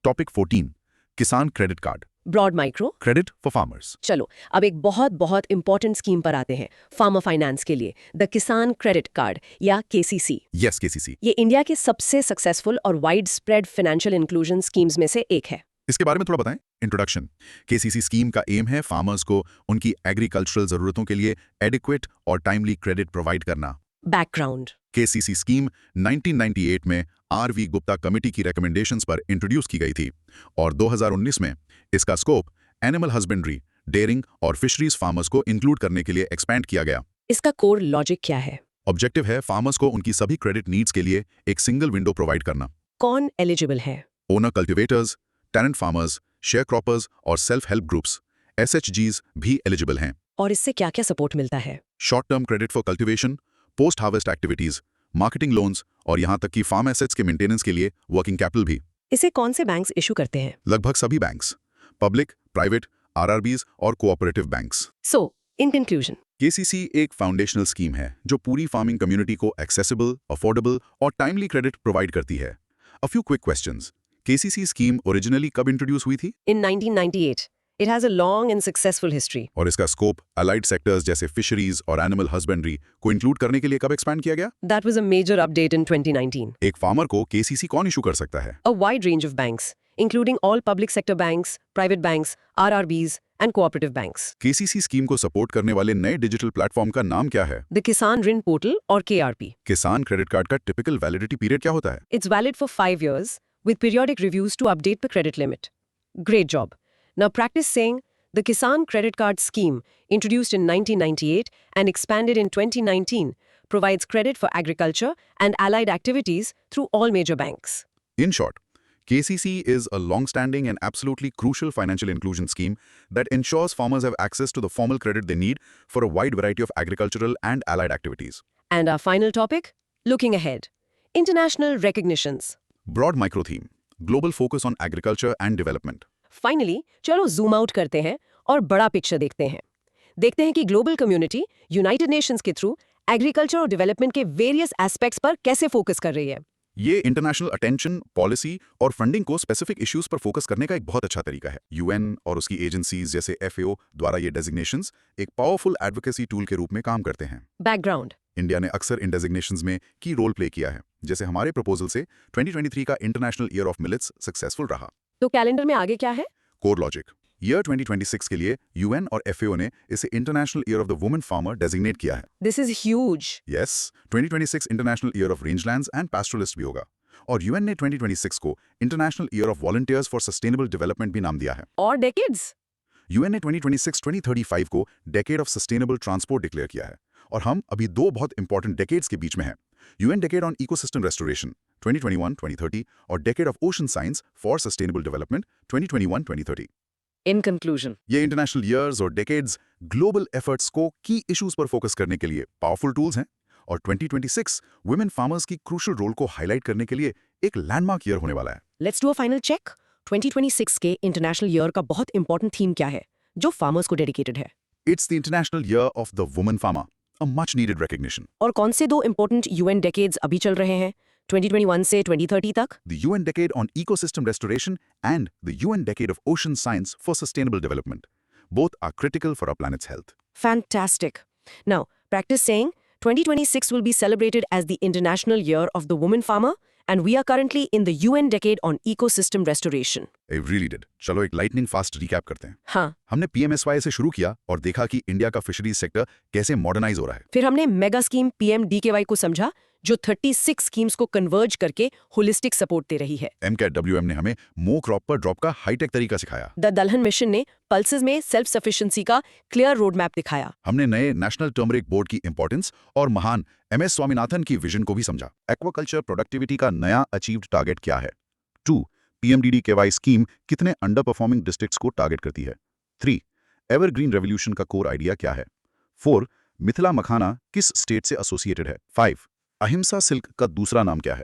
Topic 14. Kisan Credit Card. Broad micro. Credit for farmers. चलो अब एक बहुत important scheme पर आते हैं, farmer finance के लिए, the किसान क्रेडिट कार्ड या KCC। Yes, KCC. ये इंडिया के सबसे सक्सेसफुल और wide spread financial inclusion schemes में से एक है। इसके बारे में थोड़ा बताएं। इंट्रोडक्शन। KCC स्कीम का एम है फार्मर्स को उनकी एग्रीकल्चरल जरूरतों के लिए एडिक्वेट और टाइमली क्रेडिट प्रोवाइड करना। बैकग्राउंड। KCC स्कीम 1998 में RV गुप्ता कमेटी की रिकमेंडेशंस पर इंट्रोड्यूस की गई थी और 2019 में इसका स्कोप एनिमल हस्बेंड्री, डेयरिंग और फिशरीज फार्मर्स को इंक्लूड करने के लिए एक्सपैंड किया गया। इसका कोर लॉजिक क्या है? ऑब्जेक्टिव है फार्मर्स को उनकी सभी क्रेडिट नीड्स के लिए एक सिंगल विंडो प्रोवाइड करना। कौन एलिजिबल है? Owner cultivators, tenant farmers, share croppers और सेल्फ हेल्प ग्रुप्स SHGs भी एलिजिबल हैं। और इससे क्या क्या सपोर्ट मिलता है? Short term credit for cultivation, post harvest activities, marketing loans और यहाँ तक कि फार्म एसेट्स के मेंटेनेंस के लिए वर्किंग कैपिटल भी। इसे कौन से बैंक्स इशू करते हैं? लगभग सभी बैंक्स, पब्लिक, प्राइवेट, RRBs और cooperative banks. So in conclusion, KCC एक फाउंडेशनल स्कीम है जो पूरी फार्मिंग कम्युनिटी को एक्सेसिबल, अफोर्डेबल और टाइमली क्रेडिट प्रोवाइड करती है। A few quick questions. KCC scheme originally कब इंट्रोड्यूस हुई थी? इन 1998। It has a long and successful history. और इसका स्कोप अलाइड सेक्टर्स जैसे फिशरीज और एनिमल हस्बेंड्री को इंक्लूड करने के लिए कब एक्सपैंड किया गया? That was a major update in 2019। एक फार्मर को KCC कौन इशू कर सकता है? A wide range of banks, including all public sector banks, private banks, RRBs, and cooperative banks. KCC scheme को सपोर्ट करने वाले नए डिजिटल प्लेटफॉर्म का नाम क्या है? The Kisan Rin Portal or KRP. किसान क्रेडिट कार्ड का टिपिकल वैलिडिटी पीरियड क्या होता है? It's valid for 5 years with periodic reviews to update the credit limit. Great job. Now practice saying the Kisan Credit Card Scheme, introduced in 1998 and expanded in 2019, provides credit for agriculture and allied activities through all major banks. In short, KCC is a long-standing and absolutely crucial financial inclusion scheme that ensures farmers have access to the formal credit they need for a wide variety of agricultural and allied activities. And our final topic, looking ahead. International recognitions. Broad micro theme, global focus on agriculture and development. Finally चलो zoom out करते हैं और बड़ा picture देखते हैं। देखते हैं कि ग्लोबल कम्युनिटी यूनाइटेड नेशंस के थ्रू एग्रीकल्चर और डेवलपमेंट के वेरियस एस्पेक्ट्स पर कैसे फोकस कर रही है। ये इंटरनेशनल अटेंशन, पॉलिसी और फंडिंग को स्पेसिफिक इश्यूज पर फोकस करने का एक बहुत अच्छा तरीका है। UN और उसकी एजेंसीज जैसे FAO द्वारा ये डेजिग्नेशंस एक पावरफुल एडवोकेसी टूल के रूप में काम करते हैं। बैकग्राउंड। इंडिया ने अक्सर इन डेजिग्नेशंस में की रोल प्ले किया है, जैसे हमारे प्रपोजल से 2023 का international year of millets successful रहा। तो कैलेंडर में आगे क्या है? Core logic. ईयर 2026 के लिए UN और FAO ने इसे international year of the woman farmer designate किया है। This is huge. Yes, 2026 international year of rangelands and pastoralist भी होगा। और UN ने 2026 को international year of volunteers for sustainable development भी नाम दिया है। और डेकेड्स। UN ने 2026-2035 को decade of sustainable transport declare किया है और हम अभी दो बहुत इंपॉर्टेंट डेकेड्स के बीच में हैं। UN decade on ecosystem restoration 2021-2030 और decade of ocean science for sustainable development 2021-2030। In conclusion, ये इंटरनेशनल ईयर्स और डेकेड्स ग्लोबल एफर्ट्स को की इश्यूज पर फोकस करने के लिए पावरफुल टूल्स हैं और 2026 वुमेन फार्मर्स की क्रूशियल रोल को हाईलाइट करने के लिए एक लैंडमार्क ईयर होने वाला है। Let's do a final check. 2026 के इंटरनेशनल ईयर का बहुत इंपॉर्टेंट थीम क्या है जो फार्मर्स को डेडिकेटेड है? It's the international year of the woman farmer, a much needed recognition. और कौन से दो इंपॉर्टेंट यूएन डेकेड्स अभी चल रहे हैं 2021 से 2030 तक? The UN Decade on Ecosystem Restoration and the UN Decade of Ocean Science for Sustainable Development. Both are critical for our planet's health. Fantastic. Now, practice saying 2026 will be celebrated as the International Year of the Woman Farmer, and we are currently in the UN Decade on Ecosystem Restoration. I really did. चलो एक lightning fast recap करते हैं। हाँ, हमने PMSY से शुरू किया और देखा कि इंडिया का फिशरीज सेक्टर कैसे मॉडर्नाइज हो रहा है। फिर हमने मेगा स्कीम PMDKY को समझा जो 36 स्कीम्स को कन्वर्ज करके होलिस्टिक सपोर्ट दे रही है। MCAT-WM ने हमें मो क्रॉप पर ड्रॉप का हाईटेक तरीका सिखाया। द दलहन मिशन ने पल्सेस में सेल्फ सफिशिएंसी का क्लियर रोड मैप दिखाया। हमने नए नेशनल टर्मरिक बोर्ड की इंपॉर्टेंस और महान MS स्वामीनाथन की विजन को भी समझा। एक्वाकल्चर प्रोडक्टिविटी का नया अचीव्ड टारगेट क्या है? 2. PMDDKY स्कीम कितने अंडर परफॉर्मिंग डिस्ट्रिक्ट्स को टारगेट करती है? 3. एवरग्रीन रेवोल्यूशन का कोर आइडिया क्या है? 4. मिथिला मखाना किस स्टेट से एसोसिएटेड है? 5. अहिंसा सिल्क का दूसरा नाम क्या है?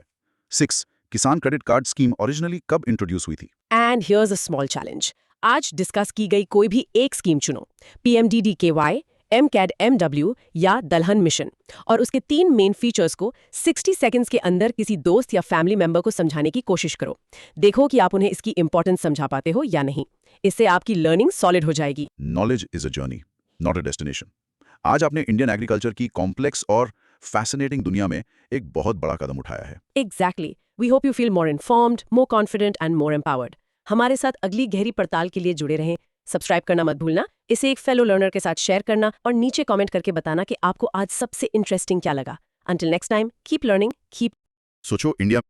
6. Kisan credit card scheme originally कब इंट्रोड्यूस हुई थी? And here's a small challenge. आज डिस्कस की गई कोई भी एक स्कीम चुनो, PMDDKY, MCAT-MW या दलहन मिशन, और उसके 3 मेन फीचर्स को 60 सेकंड्स के अंदर किसी दोस्त या फैमिली मेंबर को समझाने की कोशिश करो। देखो कि आप उन्हें इसकी इंपॉर्टेंस समझा पाते हो या नहीं। इससे आपकी लर्निंग सॉलिड हो जाएगी। Knowledge is a journey, not a destination. आज आपने इंडियन एग्रीकल्चर की कॉम्प्लेक्स और फैसिनेटिंग दुनिया में एक बहुत बड़ा कदम उठाया है। Exactly. We hope you feel more informed, more confident and more empowered. हमारे साथ अगली गहरी पड़ताल के लिए जुड़े रहें। सब्सक्राइब करना मत भूलना, इसे एक फेलो लर्नर के साथ शेयर करना और नीचे कमेंट करके बताना कि आपको आज सबसे इंटरेस्टिंग क्या लगा। Until next time, keep learning, keep सोचो इंडिया